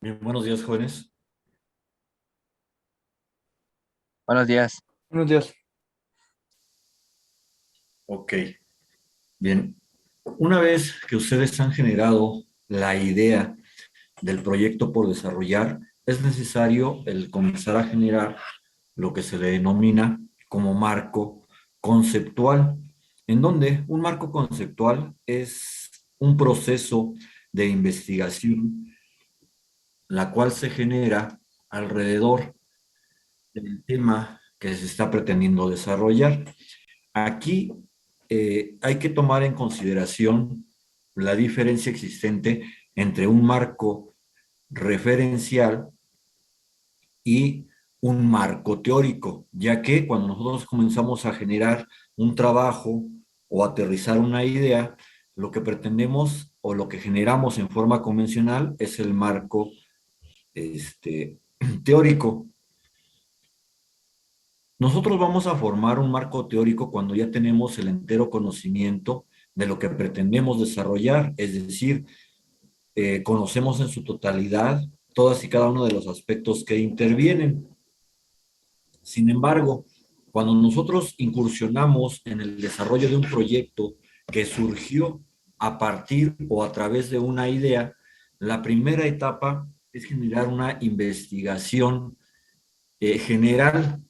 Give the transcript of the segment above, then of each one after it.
Bien, buenos días, jóvenes. Buenos días. Buenos días. Ok, bien. Una vez que ustedes han generado la idea del proyecto por desarrollar, es necesario el comenzar a generar lo que se le denomina como marco conceptual, en donde un marco conceptual es un proceso de investigación, la cual se genera alrededor del tema que se está pretendiendo desarrollar. Aquí hay que tomar en consideración la diferencia existente entre un marco referencial y un marco teórico, ya que cuando nosotros comenzamos a generar un trabajo o aterrizar una idea, lo que pretendemos o lo que generamos en forma convencional es el marco teórico. Nosotros vamos a formar un marco teórico cuando ya tenemos el entero conocimiento de lo que pretendemos desarrollar, es decir, conocemos en su totalidad todas y cada uno de los aspectos que intervienen. Sin embargo, cuando nosotros incursionamos en el desarrollo de un proyecto que surgió a partir o a través de una idea, la primera etapa es generar una investigación general.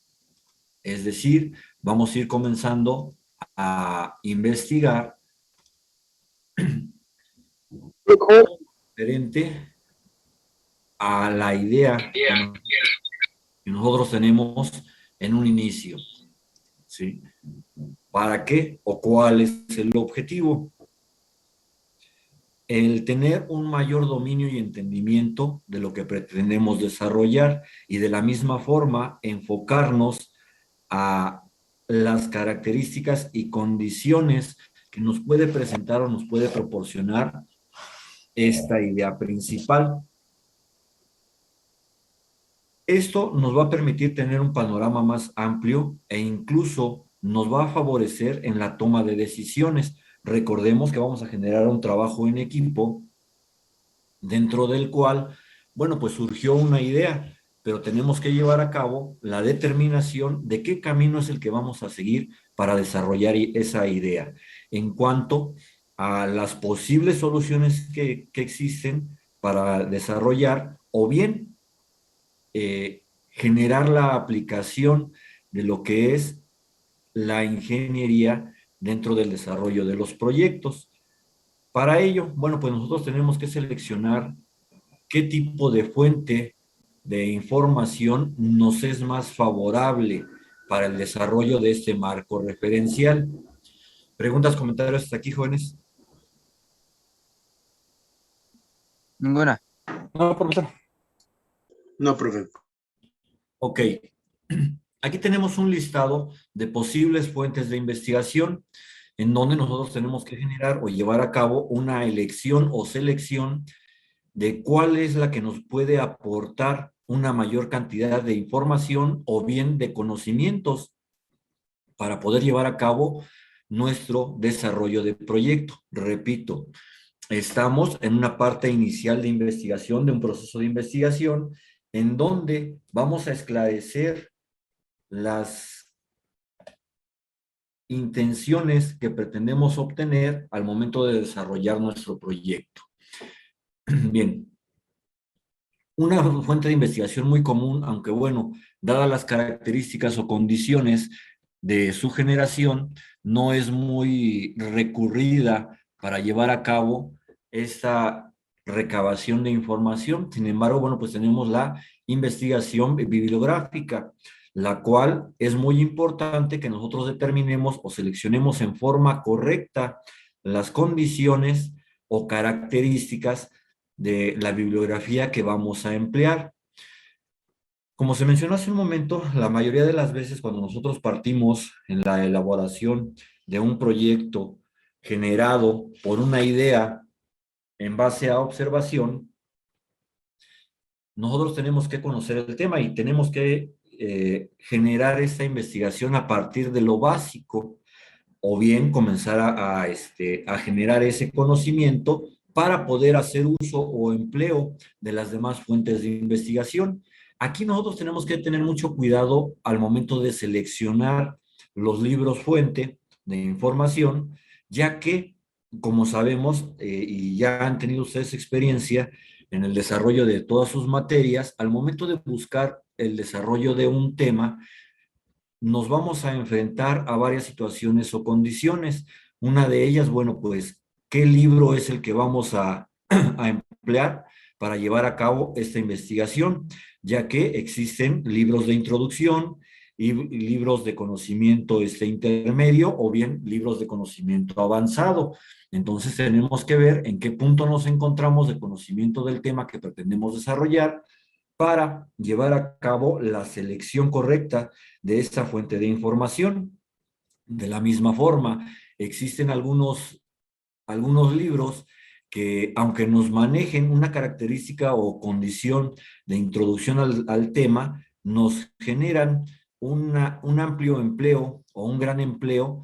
Es decir, vamos a ir comenzando a investigar diferente a la idea que nosotros tenemos en un inicio, ¿sí? ¿Para qué o cuál es el objetivo? El tener un mayor dominio y entendimiento de lo que pretendemos desarrollar y de la misma forma enfocarnos a las características y condiciones que nos puede presentar o nos puede proporcionar esta idea principal. Esto nos va a permitir tener un panorama más amplio e incluso nos va a favorecer en la toma de decisiones. Recordemos que vamos a generar un trabajo en equipo dentro del cual, bueno, pues surgió una idea, pero tenemos que llevar a cabo la determinación de qué camino es el que vamos a seguir para desarrollar esa idea. En cuanto a las posibles soluciones que existen para desarrollar, o bien generar la aplicación de lo que es la ingeniería dentro del desarrollo de los proyectos. Para ello, bueno, pues nosotros tenemos que seleccionar qué tipo de fuente de información nos es más favorable para el desarrollo de este marco referencial. ¿Preguntas, comentarios hasta aquí, jóvenes? Ninguna. No, profesor. No, profe. Ok. Aquí tenemos un listado de posibles fuentes de investigación en donde nosotros tenemos que generar o llevar a cabo una elección o selección de cuál es la que nos puede aportar una mayor cantidad de información o bien de conocimientos para poder llevar a cabo nuestro desarrollo de proyecto. Repito, estamos en una parte inicial de investigación, de un proceso de investigación, en donde vamos a esclarecer las intenciones que pretendemos obtener al momento de desarrollar nuestro proyecto. Bien, una fuente de investigación muy común, aunque bueno, dadas las características o condiciones de su generación, no es muy recurrida para llevar a cabo esta recabación de información. Sin embargo, bueno, pues tenemos la investigación bibliográfica, la cual es muy importante que nosotros determinemos o seleccionemos en forma correcta las condiciones o características de la bibliografía que vamos a emplear. Como se mencionó hace un momento, la mayoría de las veces cuando nosotros partimos en la elaboración de un proyecto generado por una idea en base a observación, nosotros tenemos que conocer el tema y tenemos que generar esta investigación a partir de lo básico o bien comenzar a generar ese conocimiento para poder hacer uso o empleo de las demás fuentes de investigación. Aquí nosotros tenemos que tener mucho cuidado al momento de seleccionar los libros fuente de información, ya que, como sabemos, y ya han tenido ustedes experiencia en el desarrollo de todas sus materias, al momento de buscar el desarrollo de un tema, nos vamos a enfrentar a varias situaciones o condiciones. Una de ellas, bueno, pues, ¿qué libro es el que vamos a emplear para llevar a cabo esta investigación? Ya que existen libros de introducción y libros de conocimiento intermedio o bien libros de conocimiento avanzado. Entonces tenemos que ver en qué punto nos encontramos de conocimiento del tema que pretendemos desarrollar para llevar a cabo la selección correcta de esta fuente de información. De la misma forma, existen algunos libros que, aunque nos manejen una característica o condición de introducción al tema, nos generan un amplio empleo o un gran empleo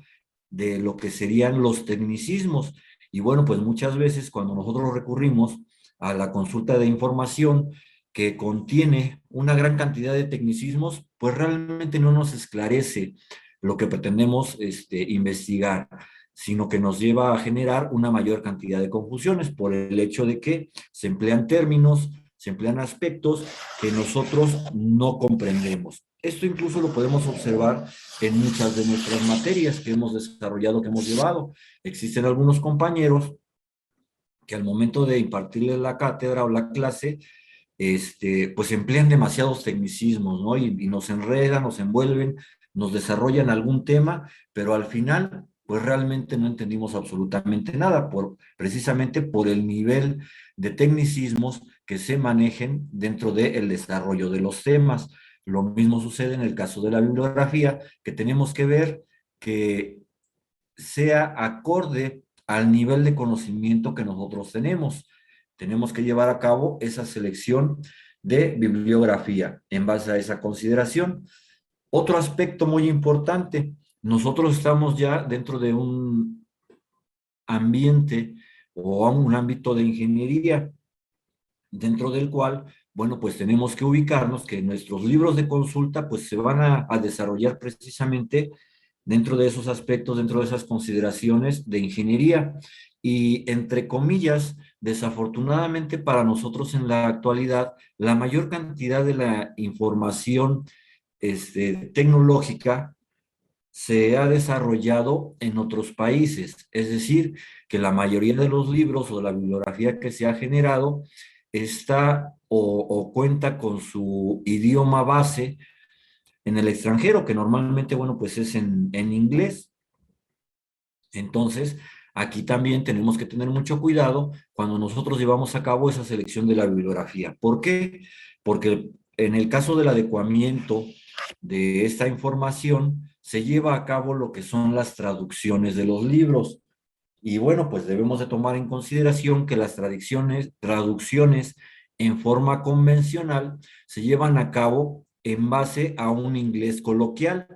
de lo que serían los tecnicismos. Y bueno, pues muchas veces cuando nosotros recurrimos a la consulta de información que contiene una gran cantidad de tecnicismos, pues realmente no nos esclarece lo que pretendemos investigar, sino que nos lleva a generar una mayor cantidad de confusiones por el hecho de que se emplean términos, se emplean aspectos que nosotros no comprendemos. Esto incluso lo podemos observar en muchas de nuestras materias que hemos desarrollado, que hemos llevado. Existen algunos compañeros que al momento de impartirles la cátedra o la clase, pues emplean demasiados tecnicismos, ¿no? Y nos enredan, nos envuelven, nos desarrollan algún tema, pero al final, pues realmente no entendimos absolutamente nada, precisamente por el nivel de tecnicismos que se manejen dentro del desarrollo de los temas. Lo mismo sucede en el caso de la bibliografía, que tenemos que ver que sea acorde al nivel de conocimiento que nosotros tenemos. Tenemos que llevar a cabo esa selección de bibliografía en base a esa consideración. Otro aspecto muy importante, nosotros estamos ya dentro de un ambiente o un ámbito de ingeniería, dentro del cual, bueno, pues tenemos que ubicarnos que nuestros libros de consulta pues se van a desarrollar precisamente dentro de esos aspectos, dentro de esas consideraciones de ingeniería. Y entre comillas, desafortunadamente para nosotros en la actualidad, la mayor cantidad de la información tecnológica se ha desarrollado en otros países. Es decir, que la mayoría de los libros o de la bibliografía que se ha generado está o cuenta con su idioma base en el extranjero, que normalmente, bueno, pues es en inglés. Entonces, aquí también tenemos que tener mucho cuidado cuando nosotros llevamos a cabo esa selección de la bibliografía. ¿Por qué? Porque en el caso del adecuamiento de esta información, se lleva a cabo lo que son las traducciones de los libros. Y bueno, pues debemos de tomar en consideración que las traducciones en forma convencional se llevan a cabo en base a un inglés coloquial.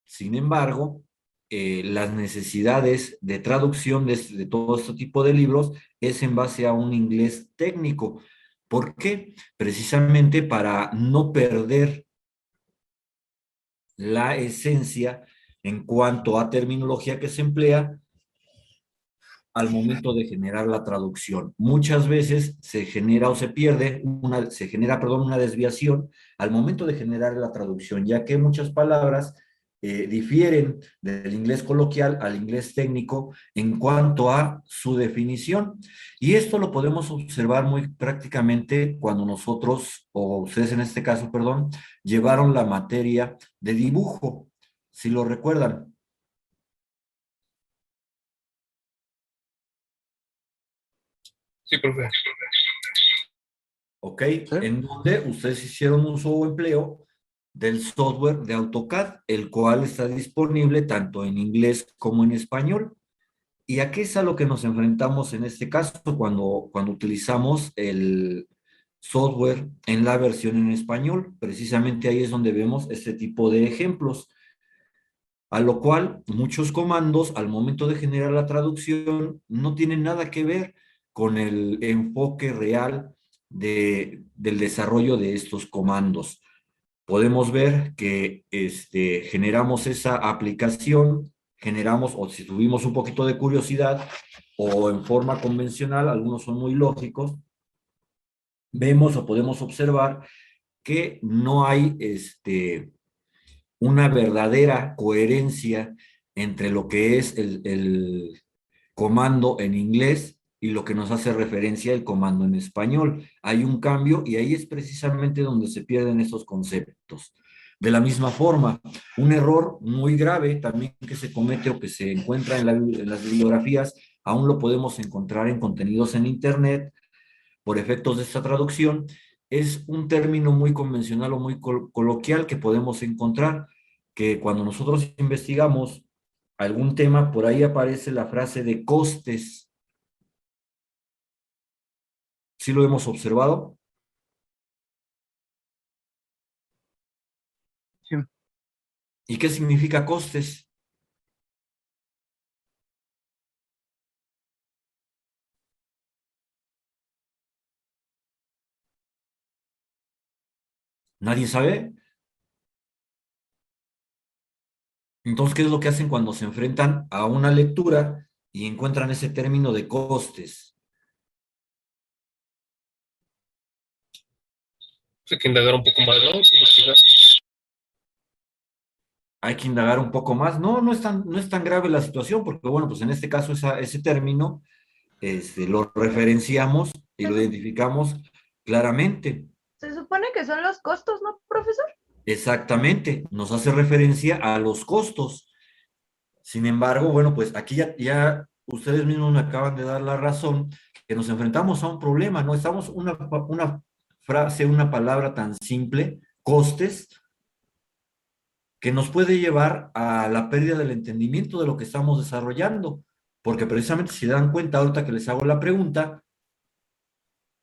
Sin embargo, las necesidades de traducción de todo este tipo de libros es en base a un inglés técnico. ¿Por qué? Precisamente para no perder la esencia en cuanto a terminología que se emplea al momento de generar la traducción. Muchas veces se genera o se pierde, se genera, perdón, una desviación al momento de generar la traducción, ya que muchas palabras difieren del inglés coloquial al inglés técnico en cuanto a su definición. Y esto lo podemos observar muy prácticamente cuando nosotros, o ustedes en este caso, perdón, llevaron la materia de dibujo, si lo recuerdan. Sí, profe. ¿Ok? ¿Sí? En donde ustedes hicieron uso o empleo del software de AutoCAD, el cual está disponible tanto en inglés como en español. ¿Y a qué es a lo que nos enfrentamos en este caso cuando utilizamos el software en la versión en español? Precisamente ahí es donde vemos este tipo de ejemplos. a lo cual muchos comandos al momento de generar la traducción no tienen nada que ver con el enfoque real del desarrollo de estos comandos. Podemos ver que generamos esa aplicación, generamos, o si tuvimos un poquito de curiosidad, o en forma convencional, algunos son muy lógicos, vemos o podemos observar que no hay una verdadera coherencia entre lo que es el comando en inglés y lo que nos hace referencia el comando en español. Hay un cambio y ahí es precisamente donde se pierden esos conceptos. De la misma forma, un error muy grave también que se comete o que se encuentra en las bibliografías, aún lo podemos encontrar en contenidos en Internet por efectos de esta traducción, es un término muy convencional o muy coloquial que podemos encontrar, que cuando nosotros investigamos algún tema, por ahí aparece la frase de costes. ¿Sí lo hemos observado? Sí. ¿Y qué significa costes? ¿Nadie sabe? Entonces, ¿qué es lo que hacen cuando se enfrentan a una lectura y encuentran ese término de costes? Hay que indagar un poco más, ¿no? Investigar. Hay que indagar un poco más. No, no es tan grave la situación, porque bueno, pues en este caso ese término lo referenciamos y lo identificamos claramente. Se supone que son los costos, ¿no, profesor? Exactamente, nos hace referencia a los costos. Sin embargo, bueno, pues aquí ya ustedes mismos me acaban de dar la razón, que nos enfrentamos a un problema, ¿no? Estamos una frase, una palabra tan simple, costes, que nos puede llevar a la pérdida del entendimiento de lo que estamos desarrollando, porque precisamente si dan cuenta ahorita que les hago la pregunta,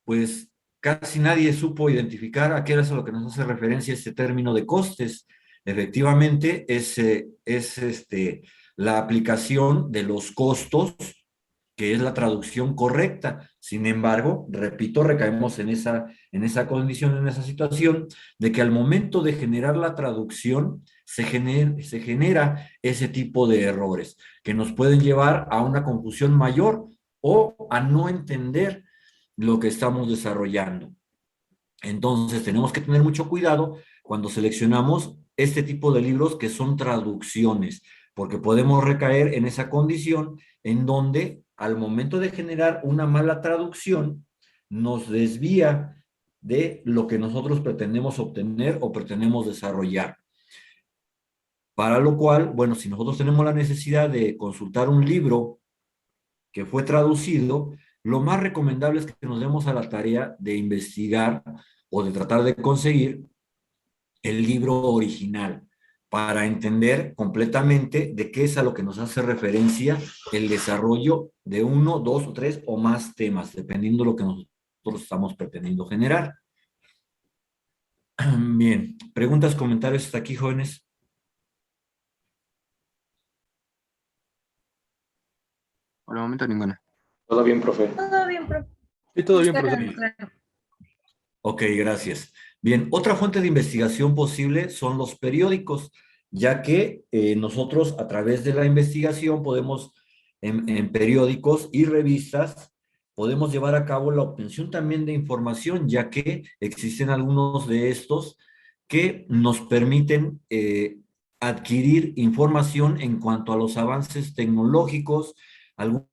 pues casi nadie supo identificar a qué era eso lo que nos hace referencia este término de costes. Efectivamente, la aplicación de los costos, que es la traducción correcta. Sin embargo, repito, recaemos en esa condición, en esa situación, de que al momento de generar la traducción, se genera ese tipo de errores que nos pueden llevar a una confusión mayor o a no entender lo que estamos desarrollando. Entonces, tenemos que tener mucho cuidado cuando seleccionamos este tipo de libros que son traducciones, porque podemos recaer en esa condición en donde al momento de generar una mala traducción, nos desvía de lo que nosotros pretendemos obtener o pretendemos desarrollar. Para lo cual, bueno, si nosotros tenemos la necesidad de consultar un libro que fue traducido, lo más recomendable es que nos demos a la tarea de investigar o de tratar de conseguir el libro original para entender completamente de qué es a lo que nos hace referencia el desarrollo de uno, dos o tres o más temas, dependiendo de lo que nosotros estamos pretendiendo generar. Bien, preguntas, comentarios hasta aquí, jóvenes. Por el momento ninguna. Todo bien, profe. Todo bien, profe. Sí, todo bien, Claro, profe. claro. Ok, gracias. Bien, otra fuente de investigación posible son los periódicos, ya que nosotros a través de la investigación podemos, en periódicos y revistas, podemos llevar a cabo la obtención también de información, ya que existen algunos de estos que nos permiten adquirir información en cuanto a los avances tecnológicos, algunas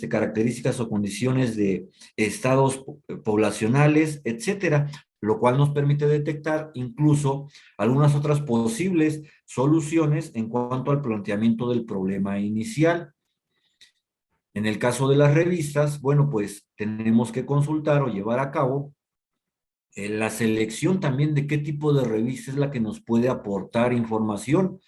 características o condiciones de estados poblacionales, etcétera, lo cual nos permite detectar incluso algunas otras posibles soluciones en cuanto al planteamiento del problema inicial. En el caso de las revistas, bueno, pues tenemos que consultar o llevar a cabo la selección también de qué tipo de revista es la que nos puede aportar información.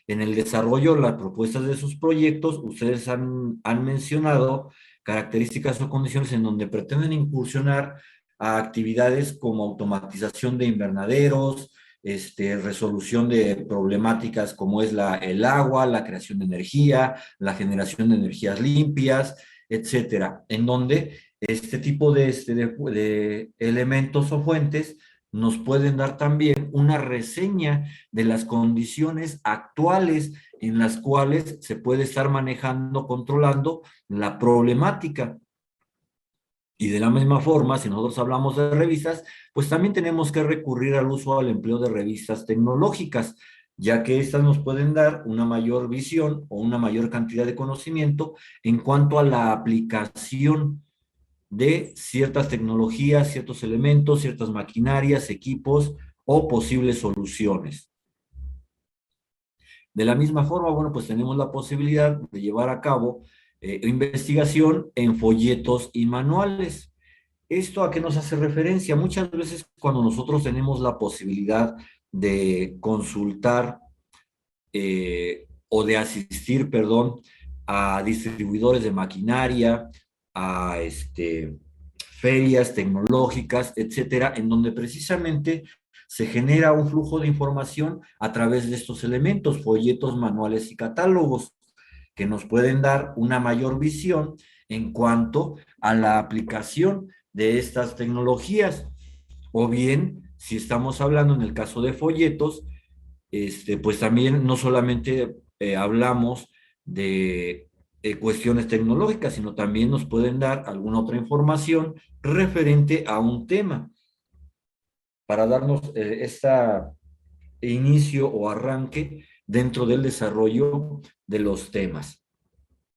En el desarrollo, las propuestas de sus proyectos, ustedes han mencionado características o condiciones en donde pretenden incursionar a actividades como automatización de invernaderos, resolución de problemáticas como es el agua, la creación de energía, la generación de energías limpias, etcétera, en donde este tipo de elementos o fuentes nos pueden dar también una reseña de las condiciones actuales en las cuales se puede estar manejando, controlando la problemática. Y de la misma forma, si nosotros hablamos de revistas, pues también tenemos que recurrir al uso al empleo de revistas tecnológicas, ya que estas nos pueden dar una mayor visión o una mayor cantidad de conocimiento en cuanto a la aplicación de ciertas tecnologías, ciertos elementos, ciertas maquinarias, equipos o posibles soluciones. De la misma forma, bueno, pues tenemos la posibilidad de llevar a cabo investigación en folletos y manuales. ¿Esto a qué nos hace referencia? Muchas veces cuando nosotros tenemos la posibilidad de consultar o de asistir, perdón, a distribuidores de maquinaria, a ferias tecnológicas, etcétera, en donde precisamente se genera un flujo de información a través de estos elementos, folletos, manuales y catálogos, que nos pueden dar una mayor visión en cuanto a la aplicación de estas tecnologías. O bien, si estamos hablando en el caso de folletos, pues también no solamente hablamos de cuestiones tecnológicas, sino también nos pueden dar alguna otra información referente a un tema para darnos este inicio o arranque dentro del desarrollo de los temas.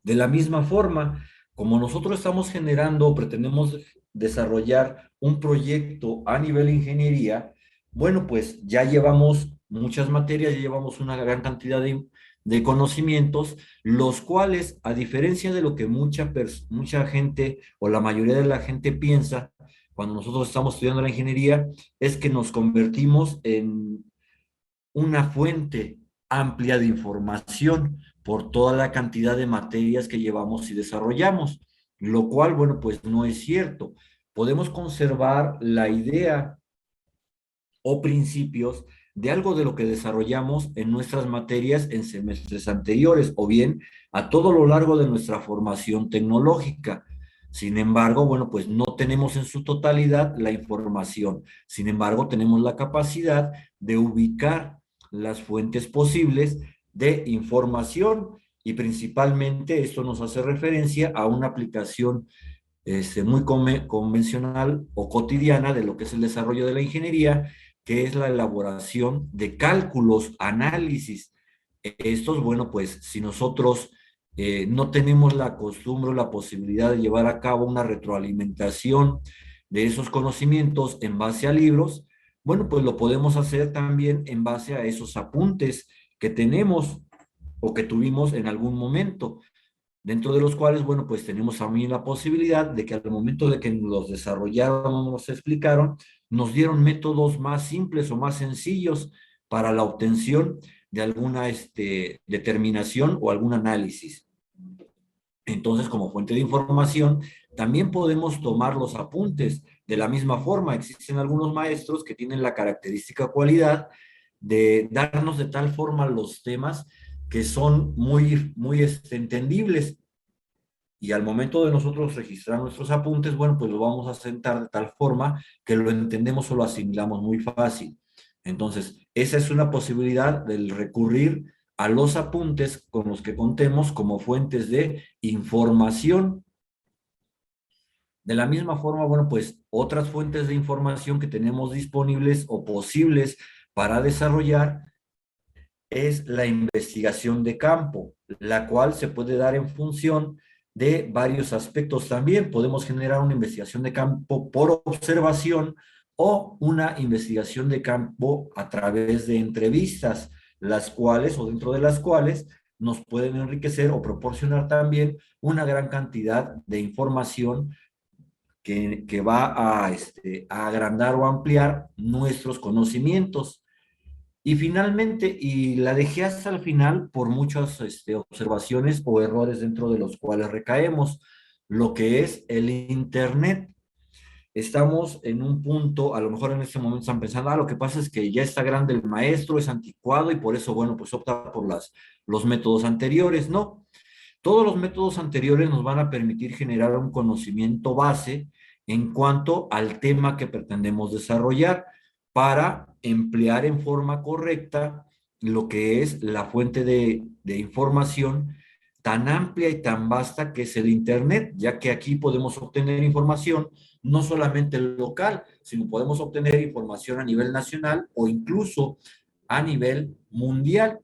De la misma forma, como nosotros estamos generando o pretendemos desarrollar un proyecto a nivel ingeniería, bueno, pues ya llevamos muchas materias, ya llevamos una gran cantidad de conocimientos, los cuales, a diferencia de lo que mucha gente o la mayoría de la gente piensa cuando nosotros estamos estudiando la ingeniería, es que nos convertimos en una fuente amplia de información por toda la cantidad de materias que llevamos y desarrollamos, lo cual, bueno, pues no es cierto. Podemos conservar la idea o principios de algo de lo que desarrollamos en nuestras materias en semestres anteriores o bien a todo lo largo de nuestra formación tecnológica. Sin embargo, bueno, pues no tenemos en su totalidad la información. Sin embargo, tenemos la capacidad de ubicar las fuentes posibles de información y principalmente esto nos hace referencia a una aplicación muy convencional o cotidiana de lo que es el desarrollo de la ingeniería, que es la elaboración de cálculos, análisis. Estos, bueno, pues si nosotros no tenemos la costumbre o la posibilidad de llevar a cabo una retroalimentación de esos conocimientos en base a libros, bueno, pues lo podemos hacer también en base a esos apuntes que tenemos o que tuvimos en algún momento, dentro de los cuales, bueno, pues tenemos también la posibilidad de que al momento de que los desarrollaron o nos explicaron, nos dieron métodos más simples o más sencillos para la obtención de alguna determinación o algún análisis. Entonces, como fuente de información, también podemos tomar los apuntes. De la misma forma, existen algunos maestros que tienen la característica cualidad de darnos de tal forma los temas que son muy entendibles. Y al momento de nosotros registrar nuestros apuntes, bueno, pues lo vamos a sentar de tal forma que lo entendemos o lo asimilamos muy fácil. Entonces, esa es una posibilidad del recurrir a los apuntes con los que contemos como fuentes de información. De la misma forma, bueno, pues otras fuentes de información que tenemos disponibles o posibles para desarrollar es la investigación de campo, la cual se puede dar en función de varios aspectos también. Podemos generar una investigación de campo por observación o una investigación de campo a través de entrevistas, las cuales o dentro de las cuales nos pueden enriquecer o proporcionar también una gran cantidad de información que va a agrandar o ampliar nuestros conocimientos. Y finalmente, y la dejé hasta el final por muchas observaciones o errores dentro de los cuales recaemos, lo que es el Internet. estamos en un punto, a lo mejor en este momento están pensando, lo que pasa es que ya está grande el maestro, es anticuado y por eso, bueno, pues opta por los métodos anteriores. No, todos los métodos anteriores nos van a permitir generar un conocimiento base en cuanto al tema que pretendemos desarrollar para emplear en forma correcta lo que es la fuente de información tan amplia y tan vasta que es el Internet, ya que aquí podemos obtener información no solamente local, sino podemos obtener información a nivel nacional o incluso a nivel mundial.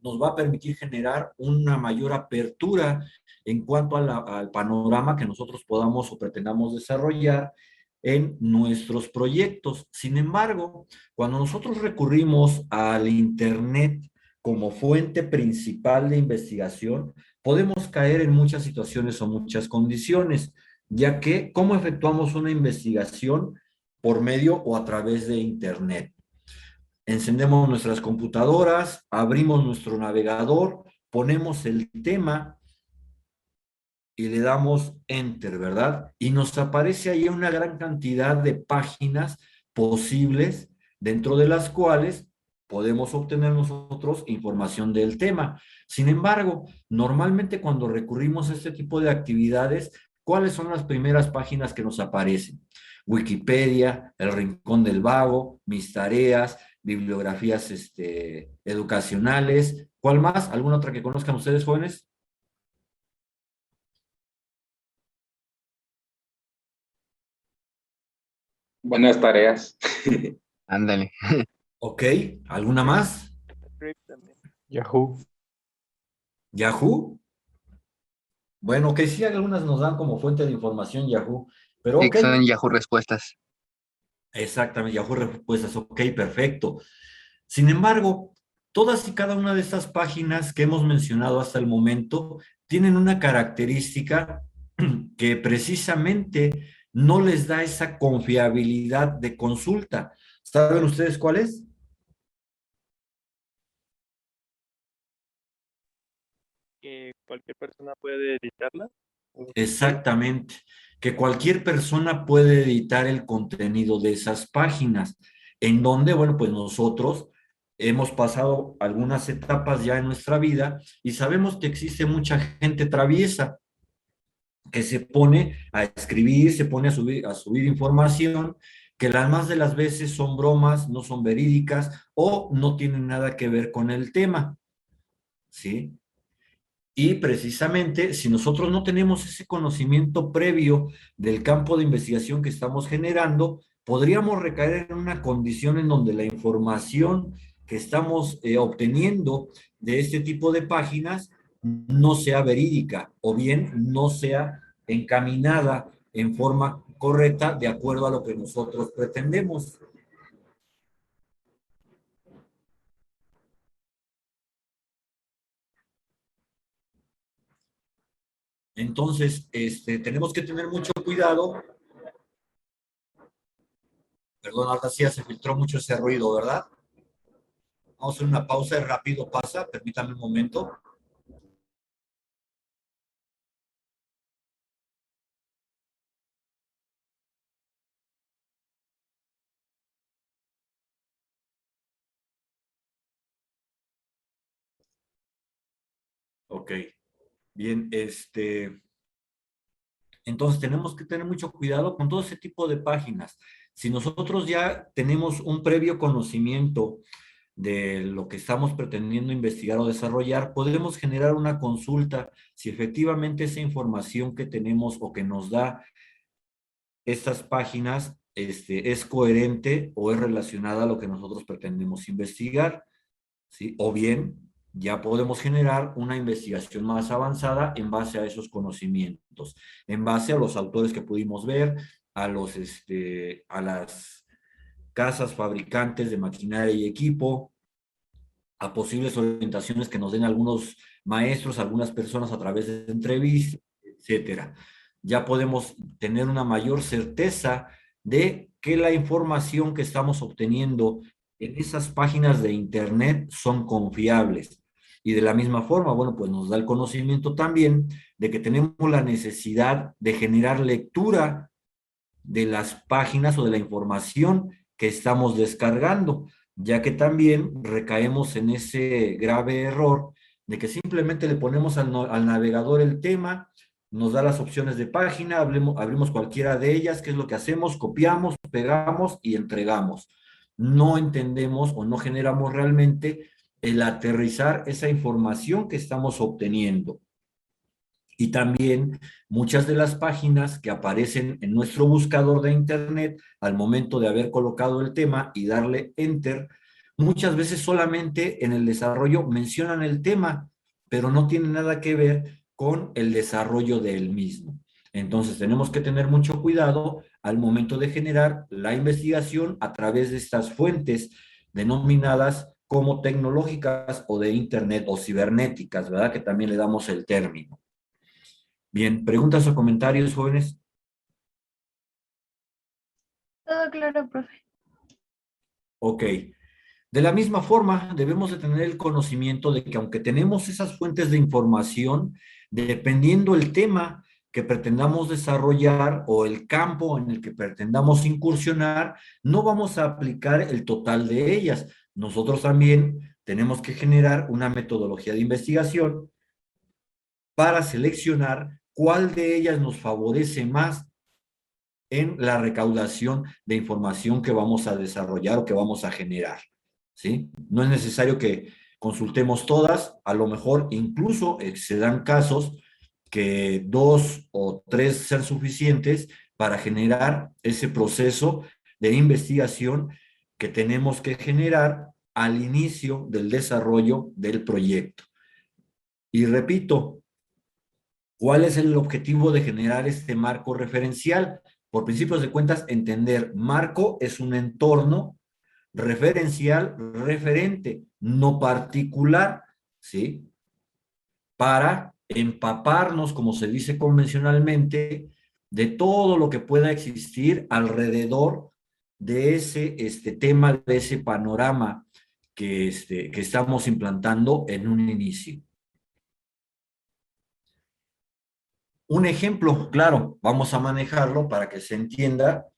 Nos va a permitir generar una mayor apertura en cuanto al panorama que nosotros podamos o pretendamos desarrollar en nuestros proyectos. Sin embargo, cuando nosotros recurrimos al Internet como fuente principal de investigación, podemos caer en muchas situaciones o muchas condiciones, ya que ¿cómo efectuamos una investigación por medio o a través de Internet? Encendemos nuestras computadoras, abrimos nuestro navegador, ponemos el tema y le damos enter, ¿verdad? Y nos aparece ahí una gran cantidad de páginas posibles dentro de las cuales podemos obtener nosotros información del tema. Sin embargo, normalmente cuando recurrimos a este tipo de actividades, ¿cuáles son las primeras páginas que nos aparecen? Wikipedia, El Rincón del Vago, Mis Tareas, bibliografías educacionales. ¿Cuál más? ¿Alguna otra que conozcan ustedes, jóvenes? Buenas tareas. Ándale. Ok, ¿alguna más? Yahoo. ¿Yahoo? Bueno, que sí, algunas nos dan como fuente de información Yahoo, pero Sí, ok, que son Yahoo Respuestas. exactamente, Yahoo Respuestas, ok, perfecto. Sin embargo, todas y cada una de estas páginas que hemos mencionado hasta el momento tienen una característica que precisamente no les da esa confiabilidad de consulta. ¿Saben ustedes cuál es? Que cualquier persona puede editarla. Exactamente, que cualquier persona puede editar el contenido de esas páginas, en donde, bueno, pues nosotros hemos pasado algunas etapas ya en nuestra vida y sabemos que existe mucha gente traviesa que se pone a escribir, se pone a subir información que las más de las veces son bromas, no son verídicas o no tienen nada que ver con el tema, ¿sí? Y precisamente, si nosotros no tenemos ese conocimiento previo del campo de investigación que estamos generando, podríamos recaer en una condición en donde la información que estamos obteniendo de este tipo de páginas no sea verídica o bien no sea encaminada en forma correcta de acuerdo a lo que nosotros pretendemos. Entonces, tenemos que tener mucho cuidado. Perdón, ahora sí ya se filtró mucho ese ruido, ¿verdad? Vamos a hacer una pausa y rápido pasa. Permítame un momento. Ok. Bien, entonces tenemos que tener mucho cuidado con todo ese tipo de páginas. Si nosotros ya tenemos un previo conocimiento de lo que estamos pretendiendo investigar o desarrollar, podemos generar una consulta si efectivamente esa información que tenemos o que nos da estas páginas es coherente o es relacionada a lo que nosotros pretendemos investigar, ¿sí? O bien ya podemos generar una investigación más avanzada en base a esos conocimientos, en base a los autores que pudimos ver, a las casas fabricantes de maquinaria y equipo, a posibles orientaciones que nos den algunos maestros, algunas personas a través de entrevistas, etcétera. Ya podemos tener una mayor certeza de que la información que estamos obteniendo en esas páginas de internet son confiables. Y de la misma forma, bueno, pues nos da el conocimiento también de que tenemos la necesidad de generar lectura de las páginas o de la información que estamos descargando, ya que también recaemos en ese grave error de que simplemente le ponemos al navegador el tema, nos da las opciones de página, abrimos cualquiera de ellas, ¿qué es lo que hacemos? Copiamos, pegamos y entregamos. No entendemos o no generamos realmente el aterrizar esa información que estamos obteniendo. Y también muchas de las páginas que aparecen en nuestro buscador de internet al momento de haber colocado el tema y darle enter, muchas veces solamente en el desarrollo mencionan el tema, pero no tiene nada que ver con el desarrollo del mismo. Entonces tenemos que tener mucho cuidado al momento de generar la investigación a través de estas fuentes denominadas como tecnológicas o de internet o cibernéticas, ¿verdad? Que también le damos el término. Bien, ¿preguntas o comentarios, jóvenes? Todo claro, profe. Ok. De la misma forma, debemos de tener el conocimiento de que aunque tenemos esas fuentes de información, dependiendo el tema que pretendamos desarrollar o el campo en el que pretendamos incursionar, no vamos a aplicar el total de ellas. Nosotros también tenemos que generar una metodología de investigación para seleccionar cuál de ellas nos favorece más en la recaudación de información que vamos a desarrollar o que vamos a generar, ¿sí? No es necesario que consultemos todas, a lo mejor incluso se dan casos que 2 o 3 sean suficientes para generar ese proceso de investigación que tenemos que generar al inicio del desarrollo del proyecto. Y repito, ¿cuál es el objetivo de generar este marco referencial? Por principios de cuentas, entender marco es un entorno referencial referente, no particular, ¿sí? Para empaparnos, como se dice convencionalmente, de todo lo que pueda existir alrededor de ese tema, de ese panorama que estamos implantando en un inicio. Un ejemplo, claro, vamos a manejarlo para que se entienda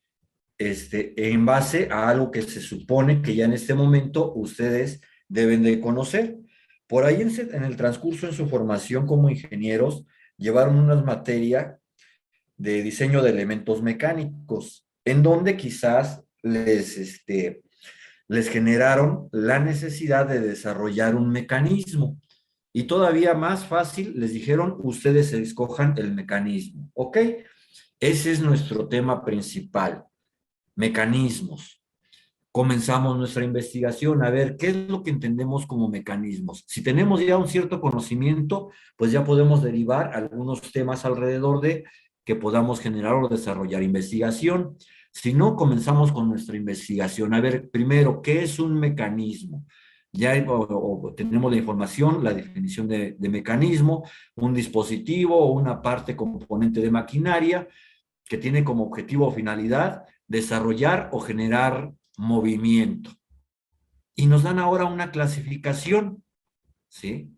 en base a algo que se supone que ya en este momento ustedes deben de conocer. Por ahí en el transcurso en su formación como ingenieros, llevaron una materia de diseño de elementos mecánicos, en donde quizás les generaron la necesidad de desarrollar un mecanismo. Y todavía más fácil, les dijeron, ustedes escojan el mecanismo. ¿Ok? Ese es nuestro tema principal, mecanismos. Comenzamos nuestra investigación a ver qué es lo que entendemos como mecanismos. Si tenemos ya un cierto conocimiento, pues ya podemos derivar algunos temas alrededor de que podamos generar o desarrollar investigación. Si no, comenzamos con nuestra investigación. A ver, primero, ¿qué es un mecanismo? Ya tenemos la información, la definición de mecanismo, un dispositivo o una parte componente de maquinaria que tiene como objetivo o finalidad desarrollar o generar movimiento. Y nos dan ahora una clasificación, ¿sí?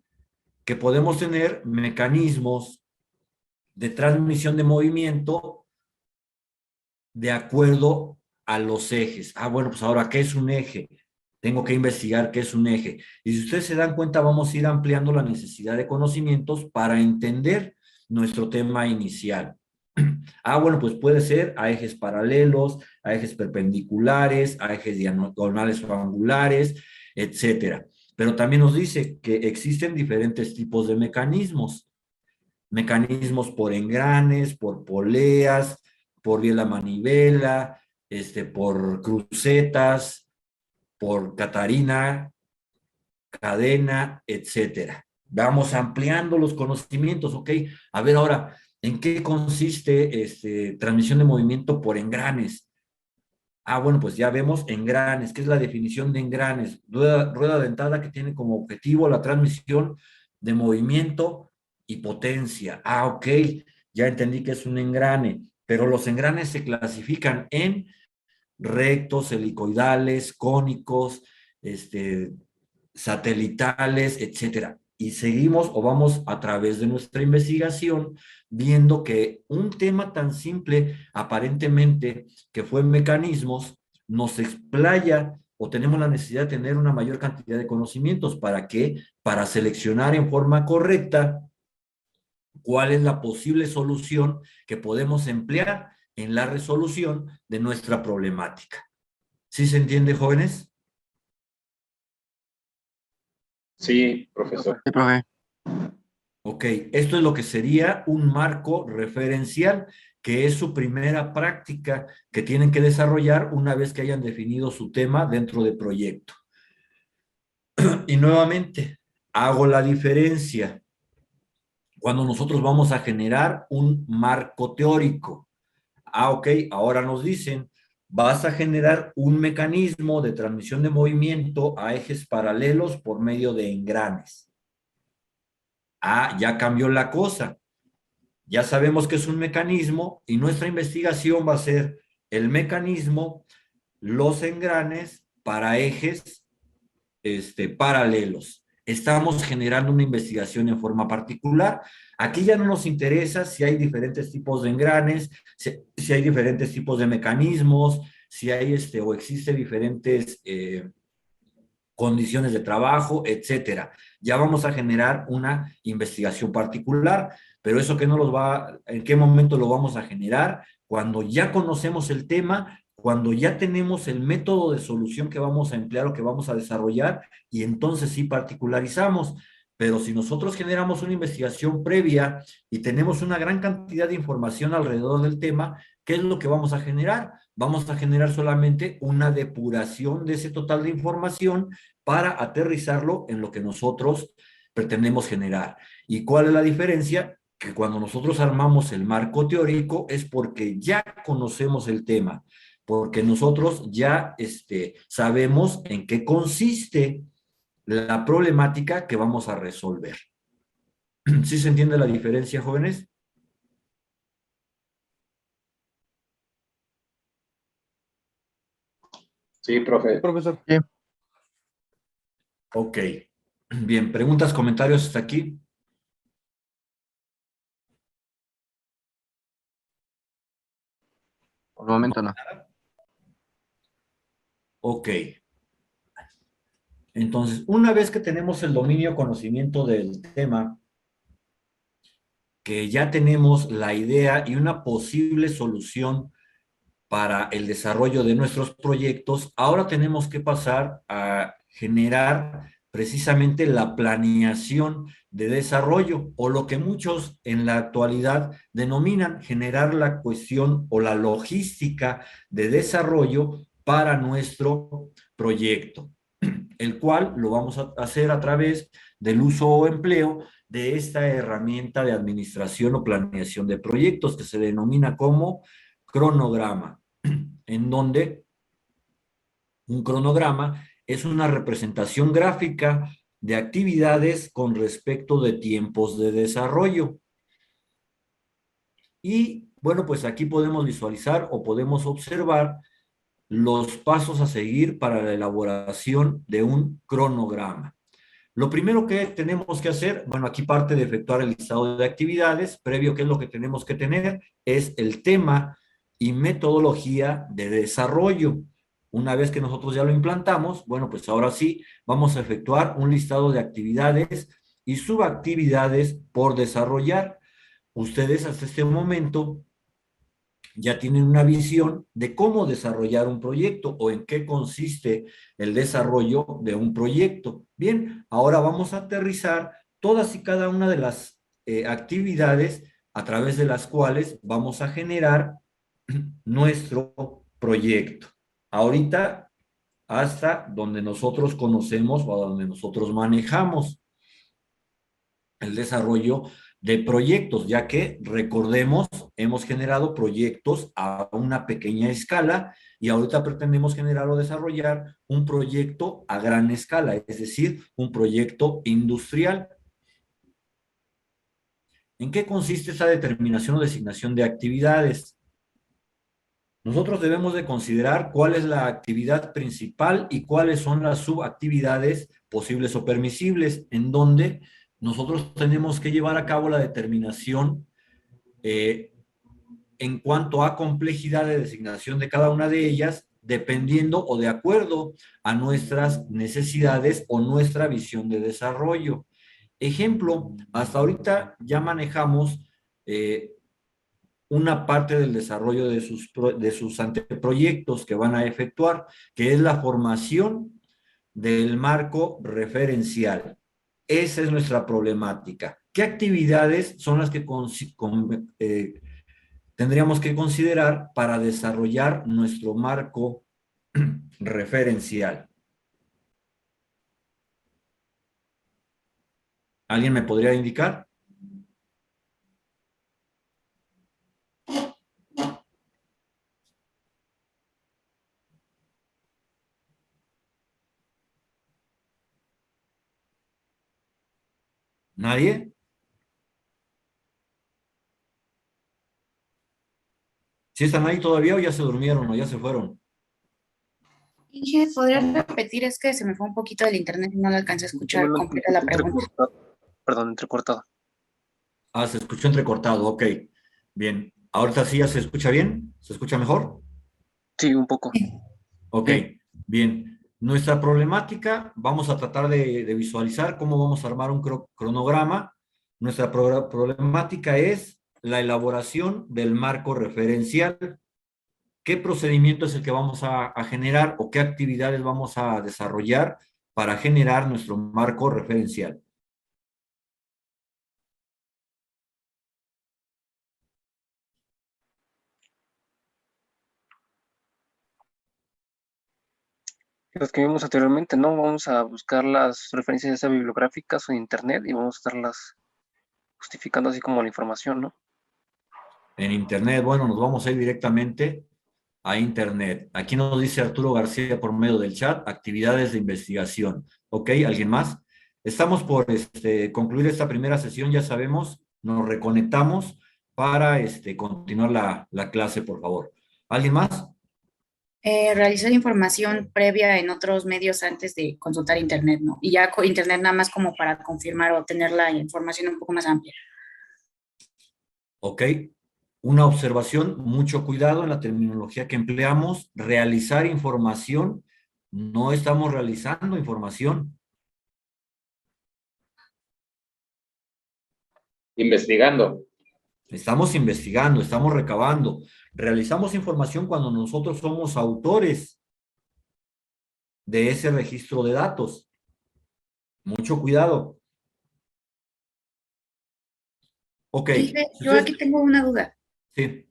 Que podemos tener mecanismos de transmisión de movimiento de acuerdo a los ejes. Ah, bueno, pues ahora, ¿qué es un eje? Tengo que investigar qué es un eje. Y si ustedes se dan cuenta, vamos a ir ampliando la necesidad de conocimientos para entender nuestro tema inicial. Ah, bueno, pues puede ser a ejes paralelos, a ejes perpendiculares, a ejes diagonales o angulares, etcétera. Pero también nos dice que existen diferentes tipos de mecanismos. Mecanismos por engranes, por poleas, por biela manivela, por crucetas, por catarina, cadena, etcétera. Vamos ampliando los conocimientos, ¿ok? A ver ahora, ¿en qué consiste transmisión de movimiento por engranes? Ah, bueno, pues ya vemos engranes. ¿Qué es la definición de engranes? Rueda dentada que tiene como objetivo la transmisión de movimiento y potencia. Ah, ok, ya entendí que es un engrane, pero los engranes se clasifican en rectos, helicoidales, cónicos, satelitales, etcétera. y seguimos o vamos a través de nuestra investigación viendo que un tema tan simple aparentemente que fue mecanismos nos explaya o tenemos la necesidad de tener una mayor cantidad de conocimientos. ¿Para qué? Para seleccionar en forma correcta cuál es la posible solución que podemos emplear en la resolución de nuestra problemática. ¿Sí se entiende, jóvenes? Sí, profesor. Sí, profe. Ok, esto es lo que sería un marco referencial, que es su primera práctica que tienen que desarrollar una vez que hayan definido su tema dentro del proyecto. Y nuevamente, hago la diferencia cuando nosotros vamos a generar un marco teórico. Ok, ahora nos dicen, vas a generar un mecanismo de transmisión de movimiento a ejes paralelos por medio de engranes. Ya cambió la cosa. Ya sabemos que es un mecanismo y nuestra investigación va a ser el mecanismo, los engranes para ejes paralelos. Estamos generando una investigación en forma particular. Aquí ya no nos interesa si hay diferentes tipos de engranes, si hay diferentes tipos de mecanismos, si hay o existe diferentes condiciones de trabajo, etcétera. Ya vamos a generar una investigación particular, pero eso que no los va, ¿en qué momento lo vamos a generar? Cuando ya conocemos el tema, cuando ya tenemos el método de solución que vamos a emplear o que vamos a desarrollar, y entonces sí particularizamos. Pero si nosotros generamos una investigación previa y tenemos una gran cantidad de información alrededor del tema, ¿qué es lo que vamos a generar? Vamos a generar solamente una depuración de ese total de información para aterrizarlo en lo que nosotros pretendemos generar. ¿Y cuál es la diferencia? Que cuando nosotros armamos el marco teórico es porque ya conocemos el tema, porque nosotros ya sabemos en qué consiste la problemática que vamos a resolver. ¿Sí se entiende la diferencia, jóvenes? Sí, profe. Profesor. Sí. Ok. Bien, preguntas, comentarios hasta aquí. Por el momento no. Ok. Entonces, una vez que tenemos el dominio, conocimiento del tema, que ya tenemos la idea y una posible solución para el desarrollo de nuestros proyectos, ahora tenemos que pasar a generar precisamente la planeación de desarrollo, o lo que muchos en la actualidad denominan generar la cuestión o la logística de desarrollo para nuestro proyecto, el cual lo vamos a hacer a través del uso o empleo de esta herramienta de administración o planeación de proyectos que se denomina como cronograma, en donde un cronograma es una representación gráfica de actividades con respecto de tiempos de desarrollo. Y bueno, pues aquí podemos visualizar o podemos observar los pasos a seguir para la elaboración de un cronograma. Lo primero que tenemos que hacer, bueno, aquí parte de efectuar el listado de actividades, previo, ¿qué es lo que tenemos que tener? Es el tema y metodología de desarrollo. Una vez que nosotros ya lo implantamos, bueno, pues ahora sí vamos a efectuar un listado de actividades y subactividades por desarrollar. Ustedes hasta este momento ya tienen una visión de cómo desarrollar un proyecto o en qué consiste el desarrollo de un proyecto. Bien, ahora vamos a aterrizar todas y cada una de las actividades a través de las cuales vamos a generar nuestro proyecto. Ahorita hasta donde nosotros conocemos o donde nosotros manejamos el desarrollo de proyectos, ya que recordemos, hemos generado proyectos a una pequeña escala y ahorita pretendemos generar o desarrollar un proyecto a gran escala, es decir, un proyecto industrial. ¿En qué consiste esa determinación o designación de actividades? Nosotros debemos de considerar cuál es la actividad principal y cuáles son las subactividades posibles o permisibles, en donde nosotros tenemos que llevar a cabo la determinación en cuanto a complejidad de designación de cada una de ellas, dependiendo o de acuerdo a nuestras necesidades o nuestra visión de desarrollo. Ejemplo, hasta ahorita ya manejamos una parte del desarrollo de sus anteproyectos que van a efectuar, que es la formación del marco referencial. Esa es nuestra problemática. ¿Qué actividades son las que tendríamos que considerar para desarrollar nuestro marco referencial? ¿Alguien me podría indicar? ¿Nadie? ¿Sí están ahí todavía o ya se durmieron o ya se fueron? Inge, ¿podrías repetir? Es que se me fue un poquito del internet y no lo alcancé a escuchar completa la pregunta. Perdón, entrecortado. Ah, se escuchó entrecortado, ok. Bien. ¿Ahorita sí ya se escucha bien? ¿Se escucha mejor? Sí, un poco. Ok, bien. Nuestra problemática, vamos a tratar de visualizar cómo vamos a armar un cronograma. Nuestra problemática es la elaboración del marco referencial. ¿Qué procedimiento es el que vamos a generar o qué actividades vamos a desarrollar para generar nuestro marco referencial? Los que vimos anteriormente, ¿no? Vamos a buscar las referencias ya bibliográficas o en internet y vamos a estarlas justificando así como la información, ¿no? En internet, bueno, nos vamos a ir directamente a internet. Aquí nos dice Arturo García por medio del chat, actividades de investigación. ¿Ok? ¿Alguien más? Estamos por concluir esta primera sesión, ya sabemos, nos reconectamos para continuar la clase, por favor. ¿Alguien más? Realizar información previa en otros medios antes de consultar internet, ¿no? Y ya internet nada más como para confirmar o tener la información un poco más amplia. ¿Ok? Una observación, mucho cuidado en la terminología que empleamos. Realizar información, no estamos realizando información. Investigando. Estamos investigando, estamos recabando. Realizamos información cuando nosotros somos autores de ese registro de datos. Mucho cuidado. Ok. Inge, yo aquí tengo una duda. Sí.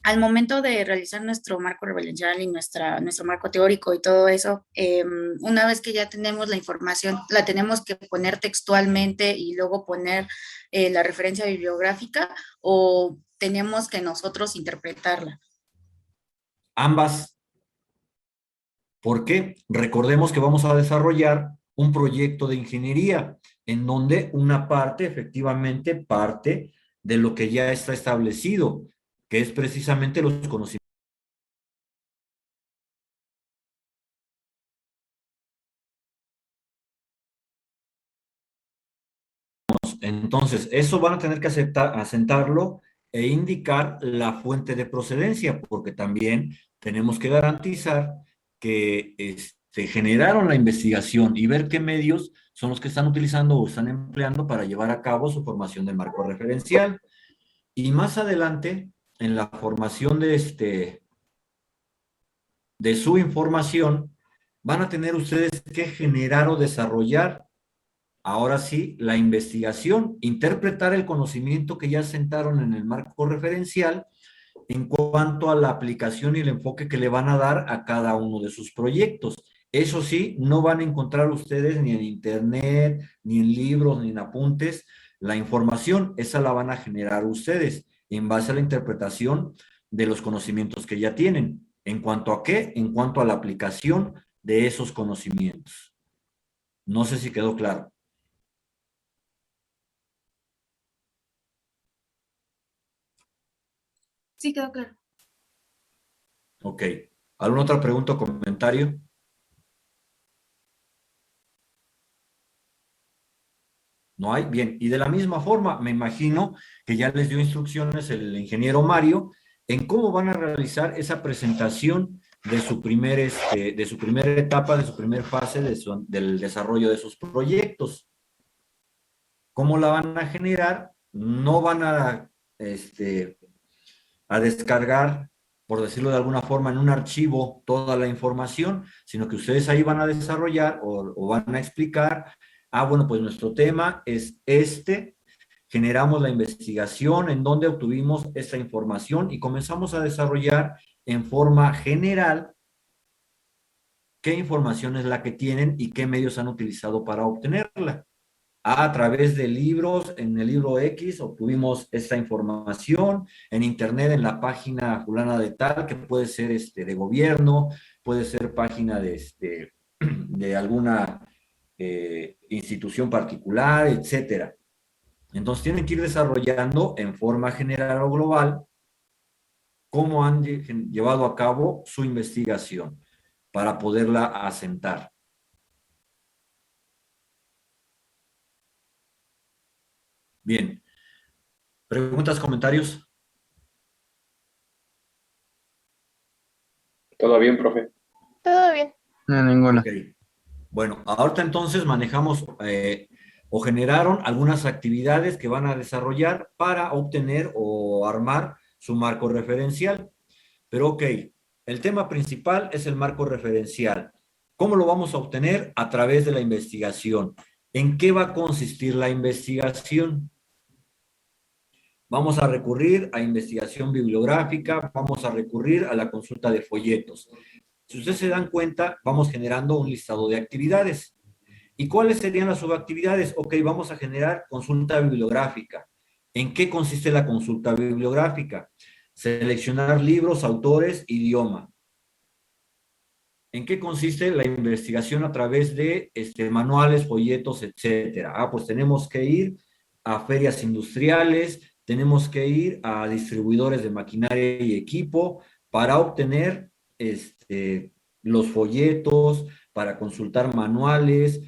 Al momento de realizar nuestro marco referencial y nuestro marco teórico y todo eso, una vez que ya tenemos la información, la tenemos que poner textualmente y luego poner la referencia bibliográfica o tenemos que nosotros interpretarla. Ambas. ¿Por qué? Recordemos que vamos a desarrollar un proyecto de ingeniería en donde una parte, efectivamente, parte de lo que ya está establecido, que es precisamente los conocimientos. Entonces, eso van a tener que asentarlo e indicar la fuente de procedencia, porque también tenemos que garantizar que generaron la investigación y ver qué medios son los que están utilizando o están empleando para llevar a cabo su formación del marco referencial. Y más adelante, en la formación de su información, van a tener ustedes que generar o desarrollar, ahora sí, la investigación, interpretar el conocimiento que ya sentaron en el marco referencial en cuanto a la aplicación y el enfoque que le van a dar a cada uno de sus proyectos. Eso sí, no van a encontrar ustedes ni en internet, ni en libros, ni en apuntes. La información, esa la van a generar ustedes en base a la interpretación de los conocimientos que ya tienen. ¿En cuanto a qué? En cuanto a la aplicación de esos conocimientos. No sé si quedó claro. Sí, quedó claro. Ok. ¿Alguna otra pregunta o comentario? ¿No hay? Bien, y de la misma forma, me imagino que ya les dio instrucciones el ingeniero Mario en cómo van a realizar esa presentación de su de su primera etapa, de su primera fase del desarrollo de sus proyectos. ¿Cómo la van a generar? No van a descargar, por decirlo de alguna forma, en un archivo toda la información, sino que ustedes ahí van a desarrollar o van a explicar, bueno, pues nuestro tema es generamos la investigación en donde obtuvimos esta información y comenzamos a desarrollar en forma general qué información es la que tienen y qué medios han utilizado para obtenerla. A través de libros, en el libro X obtuvimos esta información, en internet, en la página fulana de tal, que puede ser de gobierno, puede ser página de alguna institución particular, etcétera. Entonces tienen que ir desarrollando en forma general o global cómo han llevado a cabo su investigación para poderla asentar. Bien. ¿Preguntas, comentarios? ¿Todo bien, profe? Todo bien. No, ninguna. Ok. Bueno, ahorita entonces manejamos o generaron algunas actividades que van a desarrollar para obtener o armar su marco referencial. Pero ok, el tema principal es el marco referencial. ¿Cómo lo vamos a obtener? A través de la investigación. ¿En qué va a consistir la investigación? Vamos a recurrir a investigación bibliográfica, vamos a recurrir a la consulta de folletos. Si ustedes se dan cuenta, vamos generando un listado de actividades. ¿Y cuáles serían las subactividades? Ok, vamos a generar consulta bibliográfica. ¿En qué consiste la consulta bibliográfica? Seleccionar libros, autores, idioma. ¿En qué consiste la investigación a través de manuales, folletos, etcétera? Pues tenemos que ir a ferias industriales, tenemos que ir a distribuidores de maquinaria y equipo para obtener los folletos, para consultar manuales,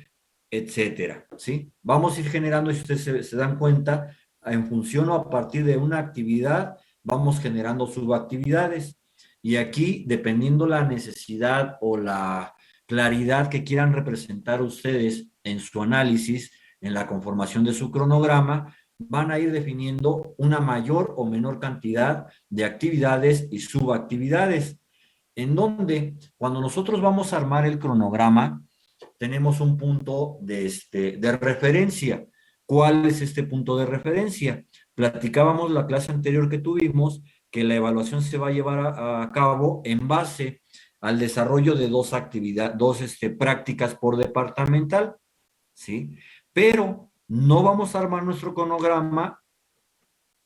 etcétera, ¿sí? Vamos a ir generando, si ustedes se dan cuenta, en función o a partir de una actividad, vamos generando subactividades. Y aquí, dependiendo la necesidad o la claridad que quieran representar ustedes en su análisis, en la conformación de su cronograma, van a ir definiendo una mayor o menor cantidad de actividades y subactividades, en donde cuando nosotros vamos a armar el cronograma, tenemos un punto de referencia. ¿Cuál es este punto de referencia? Platicábamos la clase anterior que tuvimos que la evaluación se va a llevar a cabo en base al desarrollo de dos prácticas por departamental, ¿sí? Pero no vamos a armar nuestro cronograma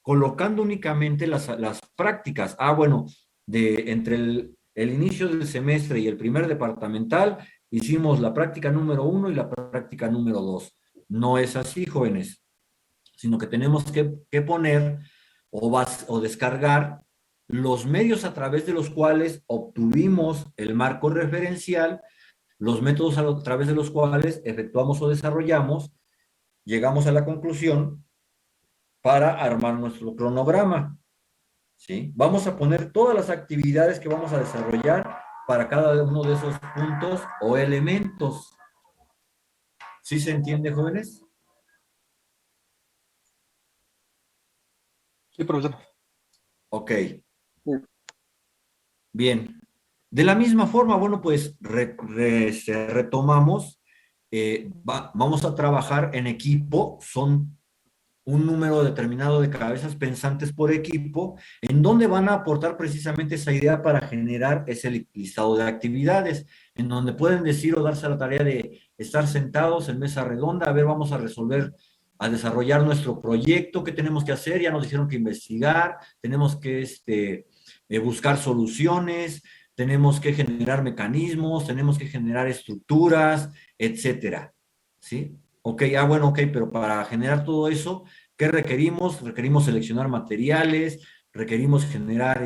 colocando únicamente las prácticas. Bueno, entre el inicio del semestre y el primer departamental, hicimos la práctica número 1 y la práctica número 2. No es así, jóvenes, sino que tenemos que poner o descargar los medios a través de los cuales obtuvimos el marco referencial, los métodos a través de los cuales efectuamos o desarrollamos, llegamos a la conclusión para armar nuestro cronograma, ¿sí? Vamos a poner todas las actividades que vamos a desarrollar para cada uno de esos puntos o elementos. ¿Sí se entiende, jóvenes? Sí, profesor. Ok. Bien. De la misma forma, bueno, pues retomamos, vamos a trabajar en equipo, son un número determinado de cabezas pensantes por equipo, en donde van a aportar precisamente esa idea para generar ese listado de actividades, en donde pueden decir o darse la tarea de estar sentados en mesa redonda, a ver, vamos a resolver, a desarrollar nuestro proyecto, ¿qué tenemos que hacer? Ya nos dijeron que investigar, tenemos que buscar soluciones, tenemos que generar mecanismos, tenemos que generar estructuras, etcétera, ¿sí? Ok, bueno, ok, pero para generar todo eso, ¿qué requerimos? Requerimos seleccionar materiales, requerimos generar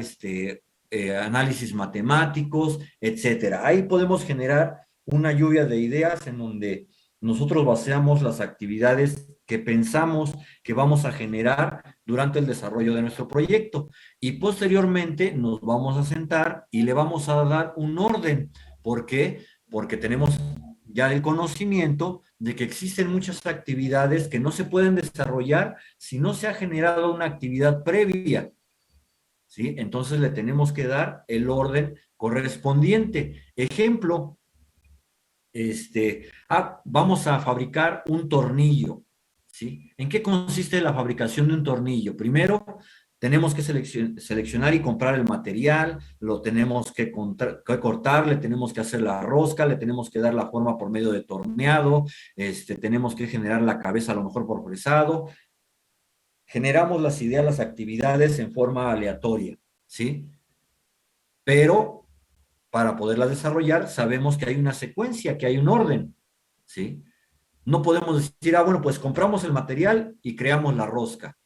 análisis matemáticos, etcétera. Ahí podemos generar una lluvia de ideas en donde nosotros baseamos las actividades que pensamos que vamos a generar durante el desarrollo de nuestro proyecto y posteriormente nos vamos a sentar y le vamos a dar un orden. ¿Por qué? Porque tenemos ya el conocimiento de que existen muchas actividades que no se pueden desarrollar si no se ha generado una actividad previa, ¿sí? Entonces le tenemos que dar el orden correspondiente. Ejemplo, vamos a fabricar un tornillo, ¿sí? ¿En qué consiste la fabricación de un tornillo? Primero, tenemos que seleccionar y comprar el material, lo tenemos que cortar, le tenemos que hacer la rosca, le tenemos que dar la forma por medio de torneado, tenemos que generar la cabeza a lo mejor por fresado. Generamos las ideas, las actividades en forma aleatoria, ¿sí? Pero para poderlas desarrollar, sabemos que hay una secuencia, que hay un orden, ¿sí? No podemos decir, bueno, pues compramos el material y creamos la rosca.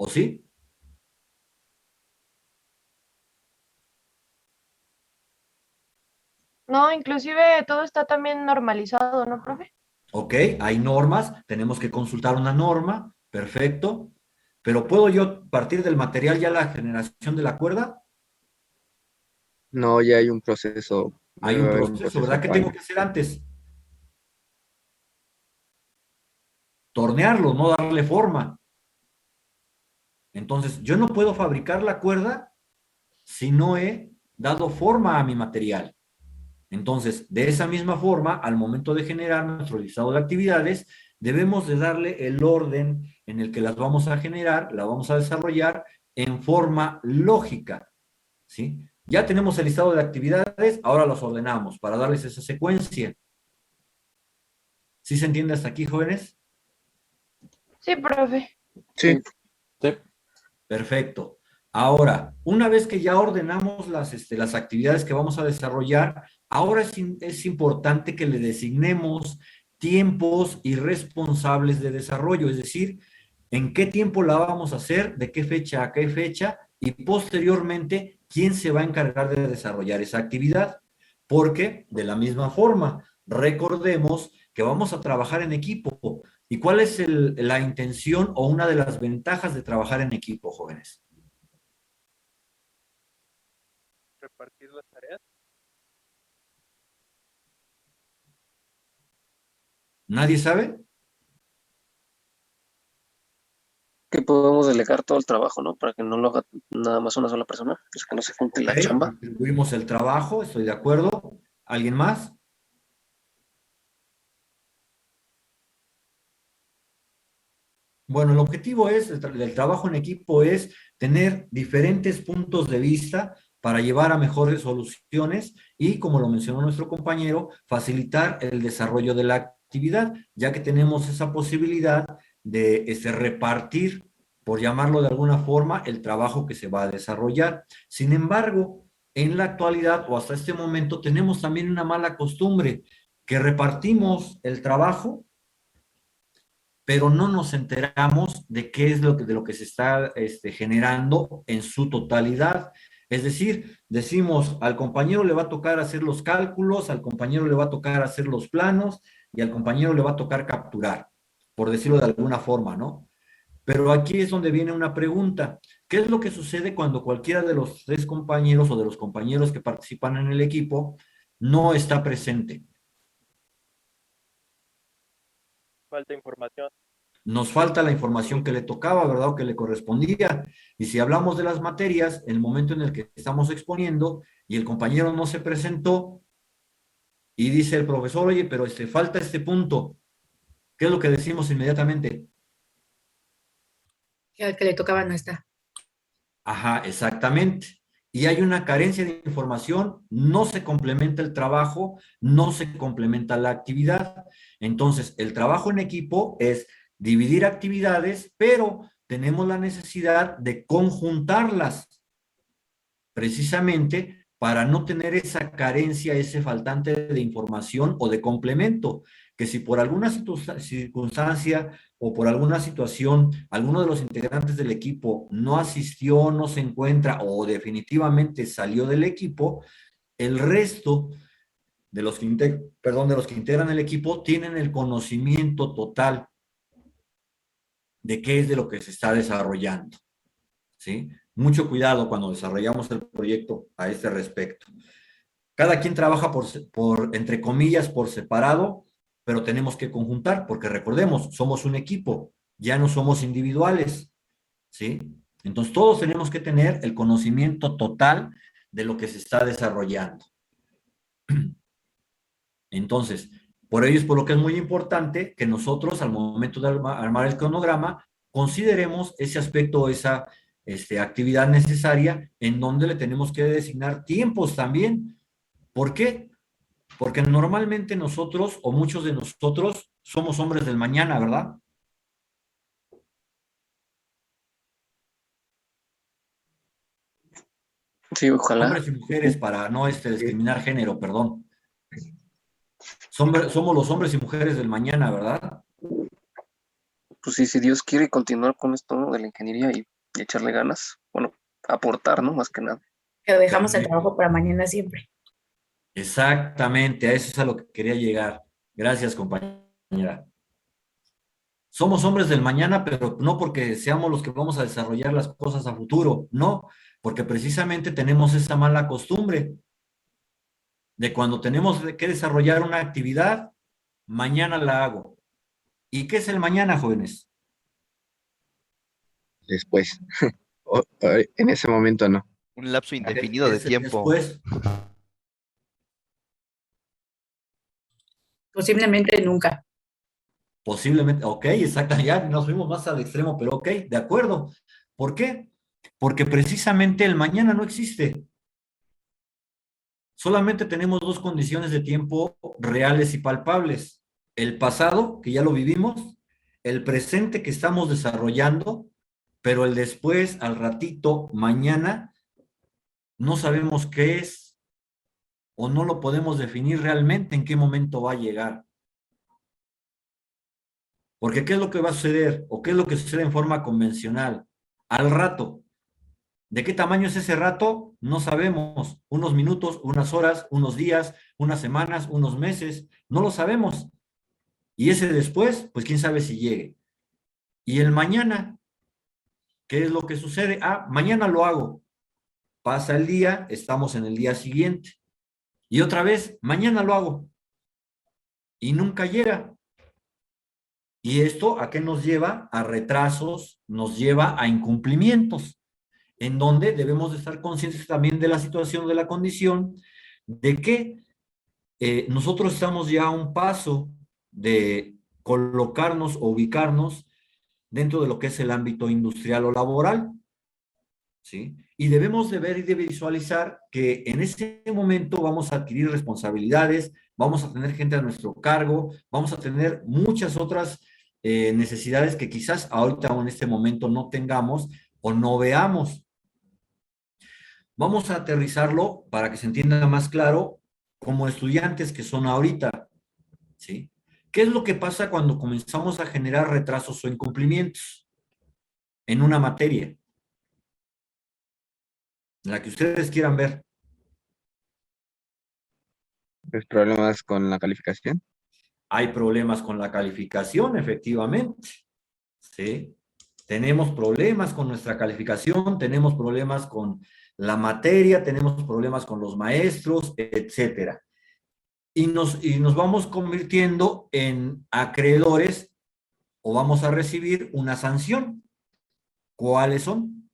¿O sí? No, inclusive todo está también normalizado, ¿no, profe? Ok, hay normas, tenemos que consultar una norma, perfecto. Pero ¿puedo yo partir del material ya la generación de la cuerda? No, ya hay un proceso. Hay Debe un haber proceso, ¿verdad? ¿Qué tengo que hacer antes? Tornearlo, no darle forma. Entonces, yo no puedo fabricar la cuerda si no he dado forma a mi material. Entonces, de esa misma forma, al momento de generar nuestro listado de actividades, debemos de darle el orden en el que las vamos a generar, las vamos a desarrollar en forma lógica, ¿sí? Ya tenemos el listado de actividades, ahora los ordenamos para darles esa secuencia. ¿Sí se entiende hasta aquí, jóvenes? Sí, profe. Sí. Perfecto. Ahora, una vez que ya ordenamos las actividades que vamos a desarrollar, ahora es importante que le designemos tiempos y responsables de desarrollo, es decir, en qué tiempo la vamos a hacer, de qué fecha a qué fecha, y posteriormente, quién se va a encargar de desarrollar esa actividad. Porque, de la misma forma, recordemos que vamos a trabajar en equipo. ¿Y cuál es la intención o una de las ventajas de trabajar en equipo, jóvenes? Repartir las tareas. ¿Nadie sabe? Que podemos delegar todo el trabajo, ¿no? Para que no lo haga nada más una sola persona, pues que no se junte la Ok, chamba. distribuimos el trabajo, estoy de acuerdo. ¿Alguien más? Bueno, el objetivo del trabajo en equipo es tener diferentes puntos de vista para llevar a mejores soluciones y, como lo mencionó nuestro compañero, facilitar el desarrollo de la actividad, ya que tenemos esa posibilidad de repartir, por llamarlo de alguna forma, el trabajo que se va a desarrollar. Sin embargo, en la actualidad o hasta este momento tenemos también una mala costumbre, que repartimos el trabajo, pero no nos enteramos de qué es de lo que se está generando en su totalidad. Es decir, decimos, al compañero le va a tocar hacer los cálculos, al compañero le va a tocar hacer los planos y al compañero le va a tocar capturar, por decirlo de alguna forma, ¿no? Pero aquí es donde viene una pregunta. ¿Qué es lo que sucede cuando cualquiera de los tres compañeros o de los compañeros que participan en el equipo no está presente? Falta información. Nos falta la información que le tocaba, ¿verdad? O que le correspondía. Y si hablamos de las materias, el momento en el que estamos exponiendo y el compañero no se presentó y dice el profesor, oye, pero falta este punto. ¿Qué es lo que decimos inmediatamente? Que al que le tocaba no está. Ajá, exactamente. Y hay una carencia de información, no se complementa el trabajo, no se complementa la actividad. Entonces, el trabajo en equipo es dividir actividades, pero tenemos la necesidad de conjuntarlas, precisamente para no tener esa carencia, ese faltante de información o de complemento, que si por alguna circunstancia o por alguna situación alguno de los integrantes del equipo no asistió, no se encuentra o definitivamente salió del equipo, el resto de los que integran el equipo tienen el conocimiento total de qué es de lo que se está desarrollando, ¿sí? Mucho cuidado cuando desarrollamos el proyecto a este respecto. Cada quien trabaja entre comillas, por separado, pero tenemos que conjuntar, porque recordemos, somos un equipo, ya no somos individuales, ¿sí? Entonces todos tenemos que tener el conocimiento total de lo que se está desarrollando. Entonces, por ello es por lo que es muy importante que nosotros al momento de armar el cronograma consideremos ese aspecto, esa actividad necesaria en donde le tenemos que designar tiempos también. ¿Por qué? Porque normalmente nosotros o muchos de nosotros somos hombres del mañana, ¿verdad? Sí, ojalá. Hombres y mujeres, para no discriminar género, perdón. Somos los hombres y mujeres del mañana, ¿verdad? Pues sí, si Dios quiere continuar con esto, ¿no?, de la ingeniería y echarle ganas, bueno, aportar, ¿no?, más que nada. Pero dejamos el trabajo para mañana siempre. Exactamente, a eso es a lo que quería llegar. Gracias, compañera. Somos hombres del mañana, pero no porque seamos los que vamos a desarrollar las cosas a futuro, no, porque precisamente tenemos esa mala costumbre de cuando tenemos que desarrollar una actividad, mañana la hago. ¿Y qué es el mañana, jóvenes? Después. En ese momento no. Un lapso indefinido de tiempo. Después, Posiblemente nunca. posiblemente, ok, exacto, ya nos fuimos más al extremo, pero ok, de acuerdo. ¿Por qué? Porque precisamente el mañana no existe. Solamente tenemos dos condiciones de tiempo reales y palpables. El pasado, que ya lo vivimos, el presente que estamos desarrollando, pero el después, al ratito, mañana, no sabemos qué es o no lo podemos definir realmente en qué momento va a llegar. Porque ¿qué es lo que va a suceder? ¿O qué es lo que sucede en forma convencional? Al rato. ¿De qué tamaño es ese rato? No sabemos. Unos minutos, unas horas, unos días, unas semanas, unos meses. No lo sabemos. Y ese después, pues quién sabe si llegue. Y el mañana, ¿qué es lo que sucede? Ah, mañana lo hago. Pasa el día, estamos en el día siguiente. Y otra vez, mañana lo hago. Y nunca llega. ¿Y esto a qué nos lleva? A retrasos, nos lleva a incumplimientos, en donde debemos de estar conscientes también de la situación, de la condición, de que nosotros estamos ya a un paso de colocarnos o ubicarnos dentro de lo que es el ámbito industrial o laboral, ¿sí? Y debemos de ver y de visualizar que en ese momento vamos a adquirir responsabilidades, vamos a tener gente a nuestro cargo, vamos a tener muchas otras necesidades que quizás ahorita o en este momento no tengamos o no veamos. Vamos a aterrizarlo para que se entienda más claro como estudiantes que son ahorita, ¿sí? ¿Qué es lo que pasa cuando comenzamos a generar retrasos o incumplimientos en una materia? La que ustedes quieran ver. ¿Los problemas con la calificación? Hay problemas con la calificación, efectivamente, ¿sí? Tenemos problemas con nuestra calificación, tenemos problemas con la materia, tenemos problemas con los maestros, etcétera. Y nos vamos convirtiendo en acreedores o vamos a recibir una sanción. ¿Cuáles son?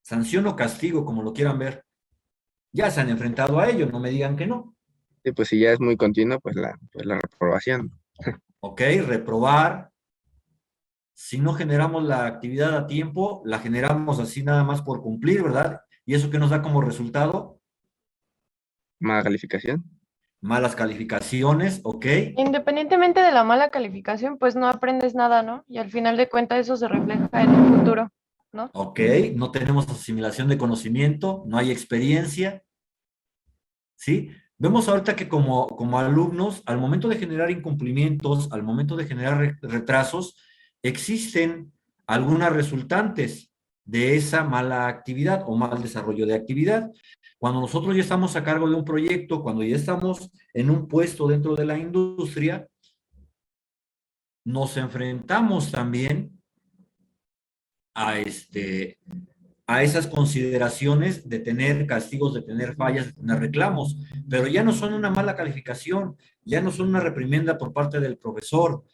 Sanción o castigo, como lo quieran ver. Ya se han enfrentado a ello, no me digan que no. Sí, pues si ya es muy continuo, pues la reprobación. Ok, reprobar. Si no generamos la actividad a tiempo, la generamos así nada más por cumplir, ¿verdad? ¿Y eso qué nos da como resultado? Mala calificación. Malas calificaciones, ok. Independientemente de la mala calificación, pues no aprendes nada, ¿no? Y al final de cuentas eso se refleja en el futuro, ¿no? Ok, no tenemos asimilación de conocimiento, no hay experiencia, ¿sí? Vemos ahorita que como alumnos, al momento de generar incumplimientos, al momento de generar retrasos, existen algunas resultantes de esa mala actividad o mal desarrollo de actividad. Cuando nosotros ya estamos a cargo de un proyecto, cuando ya estamos en un puesto dentro de la industria, nos enfrentamos también a esas consideraciones de tener castigos, de tener fallas, de tener reclamos, pero ya no son una mala calificación, ya no son una reprimenda por parte del profesor,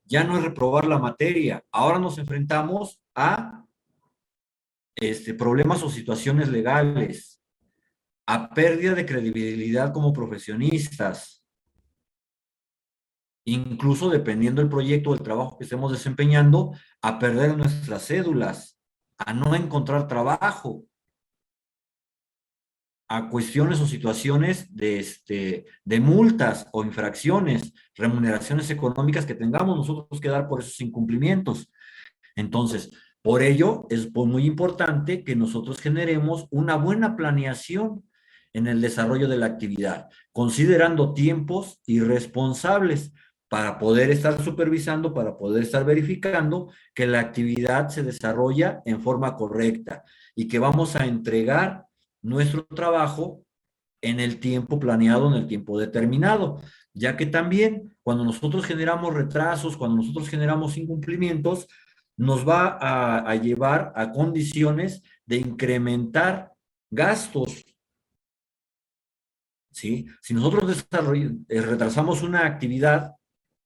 ya no es reprobar la materia, ahora nos enfrentamos a problemas o situaciones legales, a pérdida de credibilidad como profesionistas, incluso dependiendo del proyecto o el trabajo que estemos desempeñando, a perder nuestras cédulas, a no encontrar trabajo, a cuestiones o situaciones de multas o infracciones, remuneraciones económicas que tengamos nosotros que dar por esos incumplimientos. Entonces, por ello es muy importante que nosotros generemos una buena planeación en el desarrollo de la actividad, considerando tiempos y responsables para poder estar supervisando, para poder estar verificando que la actividad se desarrolla en forma correcta y que vamos a entregar nuestro trabajo en el tiempo planeado, en el tiempo determinado, ya que también cuando nosotros generamos retrasos, cuando nosotros generamos incumplimientos, nos va a llevar a condiciones de incrementar gastos. ¿Sí? Si nosotros retrasamos una actividad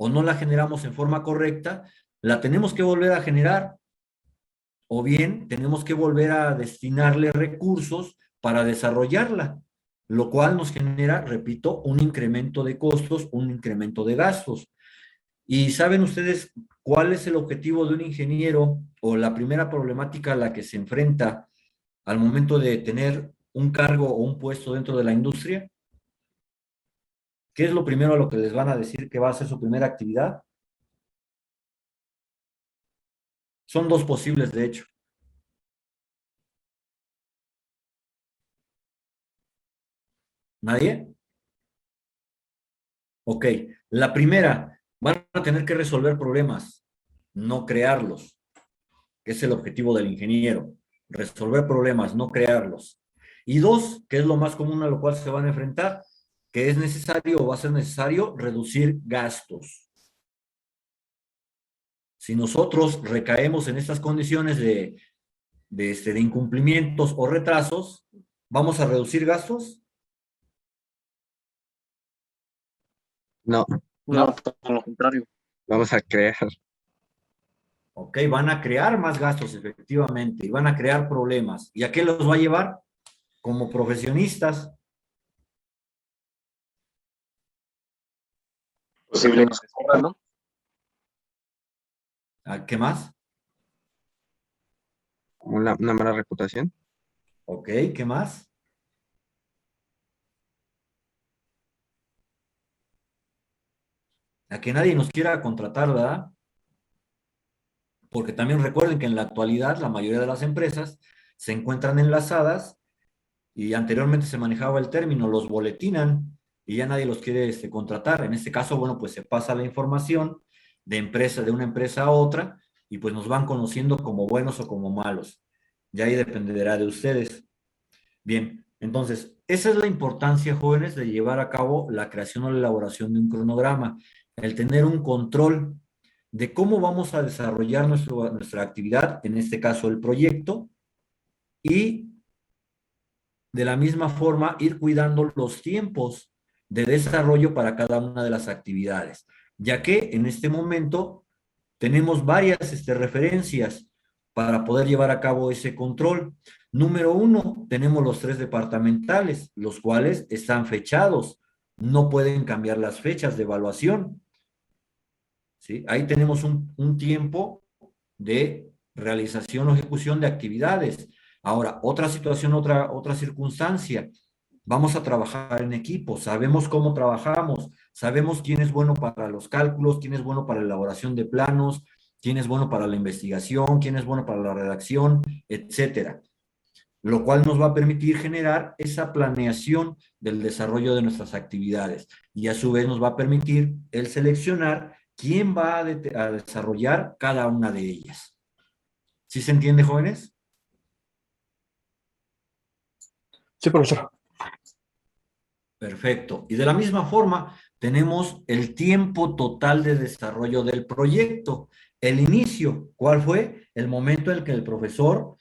o no la generamos en forma correcta, la tenemos que volver a generar, o bien tenemos que volver a destinarle recursos para desarrollarla, lo cual nos genera, repito, un incremento de costos, un incremento de gastos. ¿Y saben ustedes cuál es el objetivo de un ingeniero o la primera problemática a la que se enfrenta al momento de tener un cargo o un puesto dentro de la industria? ¿Qué es lo primero a lo que les van a decir que va a ser su primera actividad? Son dos posibles, de hecho. ¿Nadie? Ok. La primera, van a tener que resolver problemas, no crearlos, que es el objetivo del ingeniero. Resolver problemas, no crearlos. Y dos, que es lo más común a lo cual se van a enfrentar, que es necesario o va a ser necesario reducir gastos. Si nosotros recaemos en estas condiciones de incumplimientos o retrasos, ¿vamos a reducir gastos? No, No, todo lo contrario. vamos a crear. Ok, van a crear más gastos efectivamente y van a crear problemas. ¿Y a qué los va a llevar? Como profesionistas. Que nos corran, ¿no? ¿A qué más? Una mala reputación. Ok, ¿qué más? A que nadie nos quiera contratar, ¿verdad? Porque también recuerden que en la actualidad la mayoría de las empresas se encuentran enlazadas y anteriormente se manejaba el término, los boletinan y ya nadie los quiere contratar. En este caso, bueno, pues se pasa la información de una empresa a otra y pues nos van conociendo como buenos o como malos. Ya ahí dependerá de ustedes. Bien, entonces, esa es la importancia, jóvenes, de llevar a cabo la creación o la elaboración de un cronograma, el tener un control de cómo vamos a desarrollar nuestra actividad, en este caso el proyecto, y de la misma forma ir cuidando los tiempos de desarrollo para cada una de las actividades, ya que en este momento tenemos varias referencias para poder llevar a cabo ese control. Número uno, tenemos los 3 departamentales, los cuales están fechados, no pueden cambiar las fechas de evaluación. ¿Sí? Ahí tenemos un tiempo de realización o ejecución de actividades. Ahora, otra situación, otra circunstancia. Vamos a trabajar en equipo, sabemos cómo trabajamos, sabemos quién es bueno para los cálculos, quién es bueno para la elaboración de planos, quién es bueno para la investigación, quién es bueno para la redacción, etcétera. Lo cual nos va a permitir generar esa planeación del desarrollo de nuestras actividades y a su vez nos va a permitir el seleccionar quién va a desarrollar cada una de ellas. ¿Sí se entiende, jóvenes? Sí, profesor. Perfecto. Y de la misma forma, tenemos el tiempo total de desarrollo del proyecto. El inicio, ¿cuál fue? El momento en el que el profesor,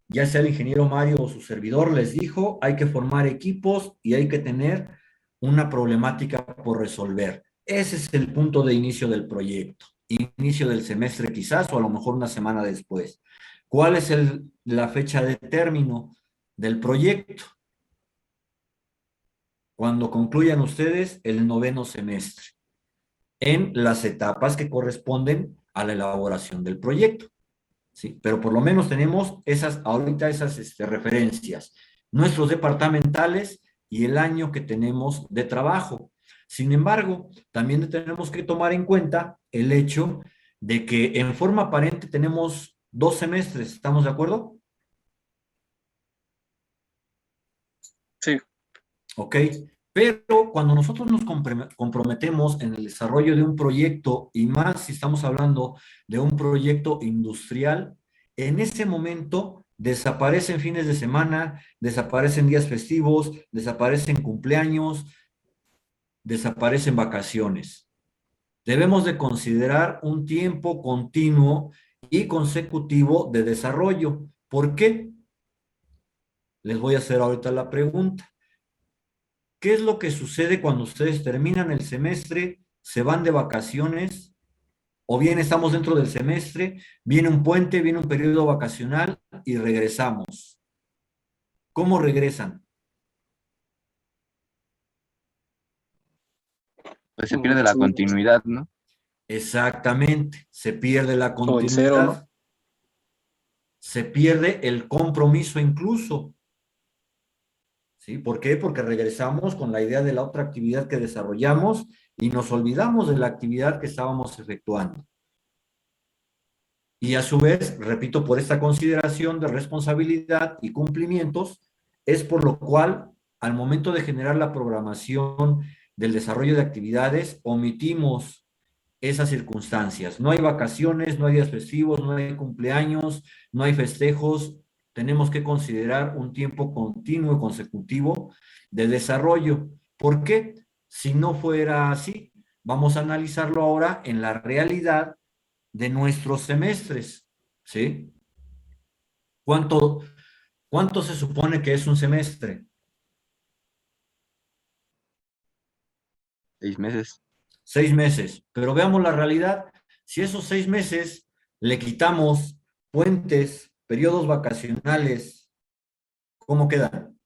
ya sea el ingeniero Mario o su servidor, les dijo, hay que formar equipos y hay que tener una problemática por resolver. Ese es el punto de inicio del proyecto. Inicio del semestre quizás, o a lo mejor una semana después. ¿Cuál es la fecha de término del proyecto? Cuando concluyan ustedes el noveno semestre, en las etapas que corresponden a la elaboración del proyecto. ¿Sí? Pero por lo menos tenemos ahorita esas referencias, nuestros departamentales y el año que tenemos de trabajo. Sin embargo, también tenemos que tomar en cuenta el hecho de que en forma aparente tenemos 2 semestres, ¿estamos de acuerdo? Sí. ¿Ok? Pero cuando nosotros nos comprometemos en el desarrollo de un proyecto, y más si estamos hablando de un proyecto industrial, en ese momento desaparecen fines de semana, desaparecen días festivos, desaparecen cumpleaños, desaparecen vacaciones. Debemos de considerar un tiempo continuo y consecutivo de desarrollo. ¿Por qué? Les voy a hacer ahorita la pregunta. ¿Qué es lo que sucede cuando ustedes terminan el semestre, se van de vacaciones, o bien estamos dentro del semestre, viene un puente, viene un periodo vacacional y regresamos? ¿Cómo regresan? Pues se pierde la continuidad, ¿no? Exactamente, se pierde la O en cero, ¿no? continuidad, se pierde el compromiso incluso. ¿Sí? ¿Por qué? Porque regresamos con la idea de la otra actividad que desarrollamos y nos olvidamos de la actividad que estábamos efectuando. Y a su vez, repito, por esta consideración de responsabilidad y cumplimientos, es por lo cual, al momento de generar la programación del desarrollo de actividades, omitimos esas circunstancias. No hay vacaciones, no hay días festivos, no hay cumpleaños, no hay festejos. Tenemos que considerar un tiempo continuo y consecutivo de desarrollo. ¿Por qué? Si no fuera así, vamos a analizarlo ahora en la realidad de nuestros semestres, ¿sí? ¿Cuánto, cuánto se supone que es un semestre? 6 meses. 6 meses. Pero veamos la realidad. Si esos 6 meses le quitamos puentes, periodos vacacionales, ¿cómo quedan?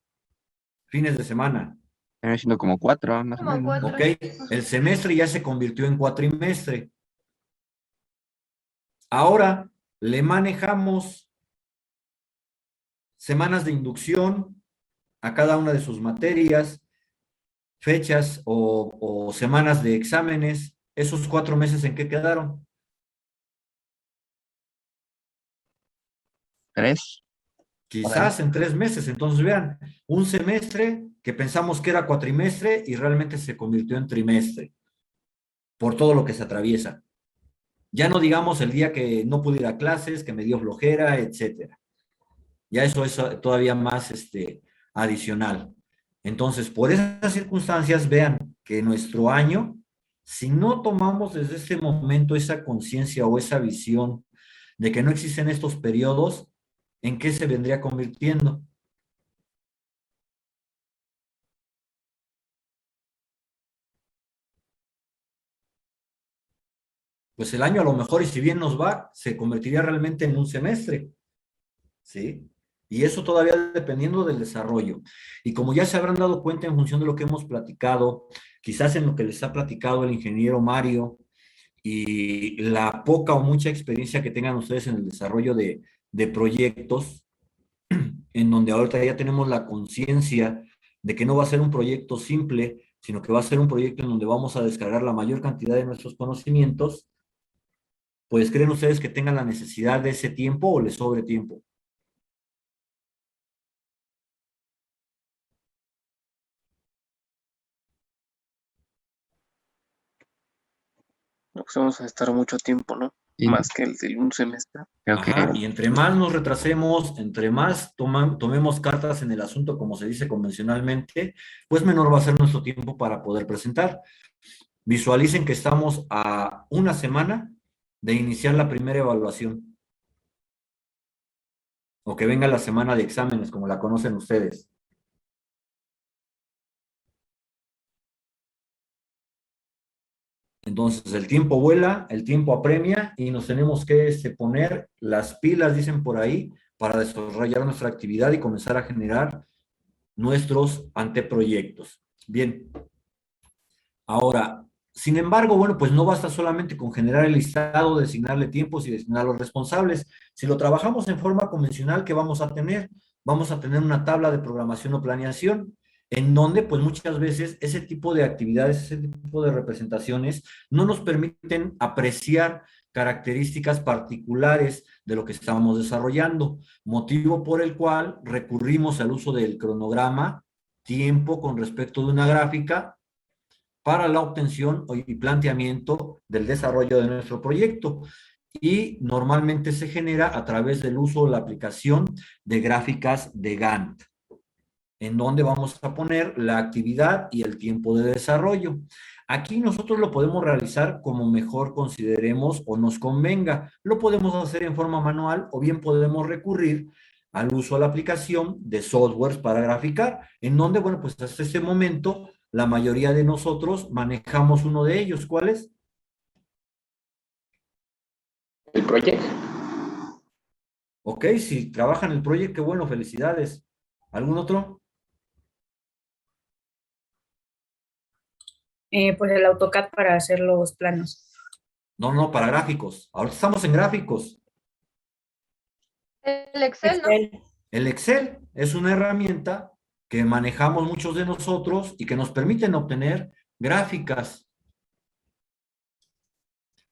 Fines de semana. Viene siendo como 4, más o Como menos. 4. ¿Ok? El semestre ya se convirtió en cuatrimestre. Ahora le manejamos semanas de inducción a cada una de sus materias, fechas o semanas de exámenes. ¿Esos 4 meses en qué quedaron? 3. Quizás en 3 meses. Entonces vean, un semestre que pensamos que era cuatrimestre y realmente se convirtió en trimestre por todo lo que se atraviesa. Ya no digamos el día que no pude ir a clases, que me dio flojera, etcétera. Ya eso es todavía más adicional. Entonces, por esas circunstancias, vean que nuestro año, si no tomamos desde este momento esa conciencia o esa visión de que no existen estos periodos, ¿en qué se vendría convirtiendo? Pues el año a lo mejor, y si bien nos va, se convertiría realmente en un semestre, ¿sí? Y eso todavía dependiendo del desarrollo. Y como ya se habrán dado cuenta en función de lo que hemos platicado, quizás en lo que les ha platicado el ingeniero Mario y la poca o mucha experiencia que tengan ustedes en el desarrollo de proyectos, en donde ahorita ya tenemos la conciencia de que no va a ser un proyecto simple, sino que va a ser un proyecto en donde vamos a descargar la mayor cantidad de nuestros conocimientos. Pues ¿creen ustedes que tengan la necesidad de ese tiempo o les sobre tiempo? No, pues vamos a estar mucho tiempo, ¿no? Y Más que el de un semestre. creo que Ajá, y entre más nos retrasemos, entre más tomemos cartas en el asunto, como se dice convencionalmente, pues menor va a ser nuestro tiempo para poder presentar. Visualicen que estamos a una semana de iniciar la primera evaluación, o que venga la semana de exámenes, como la conocen ustedes. Entonces, el tiempo vuela, el tiempo apremia y nos tenemos que poner las pilas, dicen por ahí, para desarrollar nuestra actividad y comenzar a generar nuestros anteproyectos. Bien. Ahora, sin embargo, bueno, pues no basta solamente con generar el listado, designarle tiempos y designar los responsables. Si lo trabajamos en forma convencional, ¿qué vamos a tener? Vamos a tener una tabla de programación o planeación, en donde pues muchas veces ese tipo de actividades, ese tipo de representaciones no nos permiten apreciar características particulares de lo que estábamos desarrollando, motivo por el cual recurrimos al uso del cronograma, tiempo con respecto de una gráfica, para la obtención y planteamiento del desarrollo de nuestro proyecto. Y normalmente se genera a través del uso de la aplicación de gráficas de Gantt, en donde vamos a poner la actividad y el tiempo de desarrollo. Aquí nosotros lo podemos realizar como mejor consideremos o nos convenga. Lo podemos hacer en forma manual o bien podemos recurrir al uso de la aplicación de softwares para graficar, en donde, bueno, pues hasta este momento la mayoría de nosotros manejamos uno de ellos. ¿Cuál es? El proyecto. Ok, si trabajan el proyecto, qué bueno, felicidades. ¿Algún otro? Pues el AutoCAD para hacer los planos. No, para gráficos. Ahora estamos en gráficos. El Excel, ¿no? Excel. El Excel es una herramienta que manejamos muchos de nosotros y que nos permiten obtener gráficas.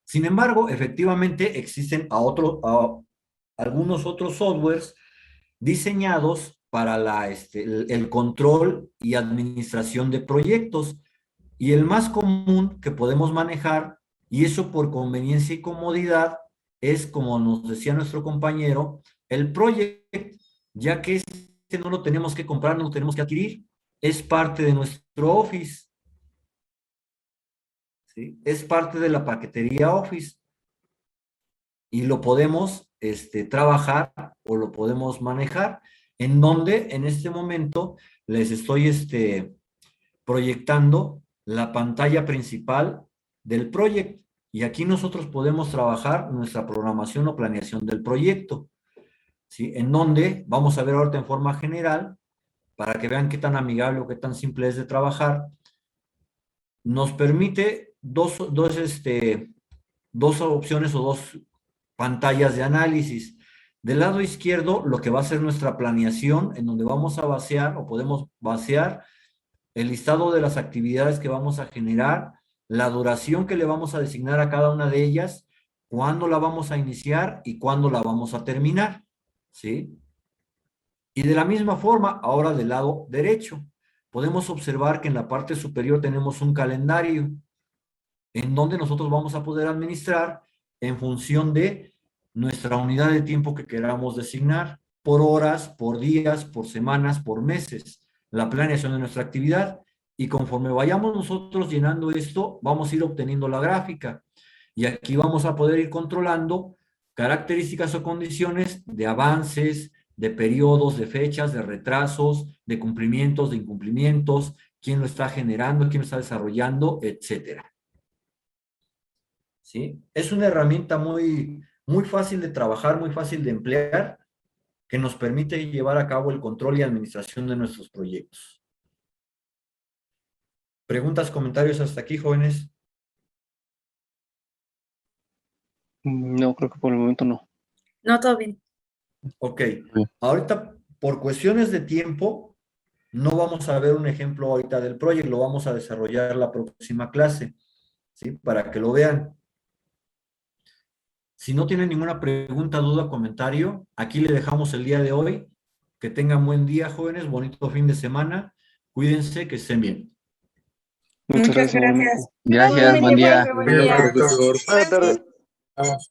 Sin embargo, efectivamente existen algunos otros softwares diseñados para el control y administración de proyectos. Y el más común que podemos manejar, y eso por conveniencia y comodidad, es, como nos decía nuestro compañero, el Project, ya que este no lo tenemos que comprar, no lo tenemos que adquirir, es parte de nuestro Office. ¿Sí? Es parte de la paquetería Office. Y lo podemos trabajar o lo podemos manejar, en donde en este momento les estoy proyectando la pantalla principal del proyecto. Y aquí nosotros podemos trabajar nuestra programación o planeación del proyecto, ¿sí? En donde vamos a ver ahorita en forma general, para que vean qué tan amigable o qué tan simple es de trabajar. Nos permite dos opciones o dos pantallas de análisis. Del lado izquierdo, lo que va a ser nuestra planeación, en donde vamos a vaciar o podemos vaciar el listado de las actividades que vamos a generar, la duración que le vamos a designar a cada una de ellas, cuándo la vamos a iniciar y cuándo la vamos a terminar, ¿sí? Y de la misma forma, ahora del lado derecho, podemos observar que en la parte superior tenemos un calendario, en donde nosotros vamos a poder administrar en función de nuestra unidad de tiempo que queramos designar, por horas, por días, por semanas, por meses, la planeación de nuestra actividad. Y conforme vayamos nosotros llenando esto, vamos a ir obteniendo la gráfica. Y aquí vamos a poder ir controlando características o condiciones de avances, de periodos, de fechas, de retrasos, de cumplimientos, de incumplimientos, quién lo está generando, quién lo está desarrollando, etcétera. ¿Sí? Es una herramienta muy fácil de trabajar, muy fácil de emplear, que nos permite llevar a cabo el control y administración de nuestros proyectos. ¿Preguntas, comentarios hasta aquí, jóvenes? No, creo que por el momento no. No, todo bien. Ok. Ahorita, por cuestiones de tiempo, no vamos a ver un ejemplo ahorita del proyecto, lo vamos a desarrollar la próxima clase, ¿sí? Para que lo vean. Si no tienen ninguna pregunta, duda, comentario, aquí le dejamos el día de hoy. Que tengan buen día, jóvenes, bonito fin de semana. Cuídense, que estén bien. Muchas gracias. gracias. Gracias, buen día. Buen día. Buenas tardes. Buenas tardes. Vamos.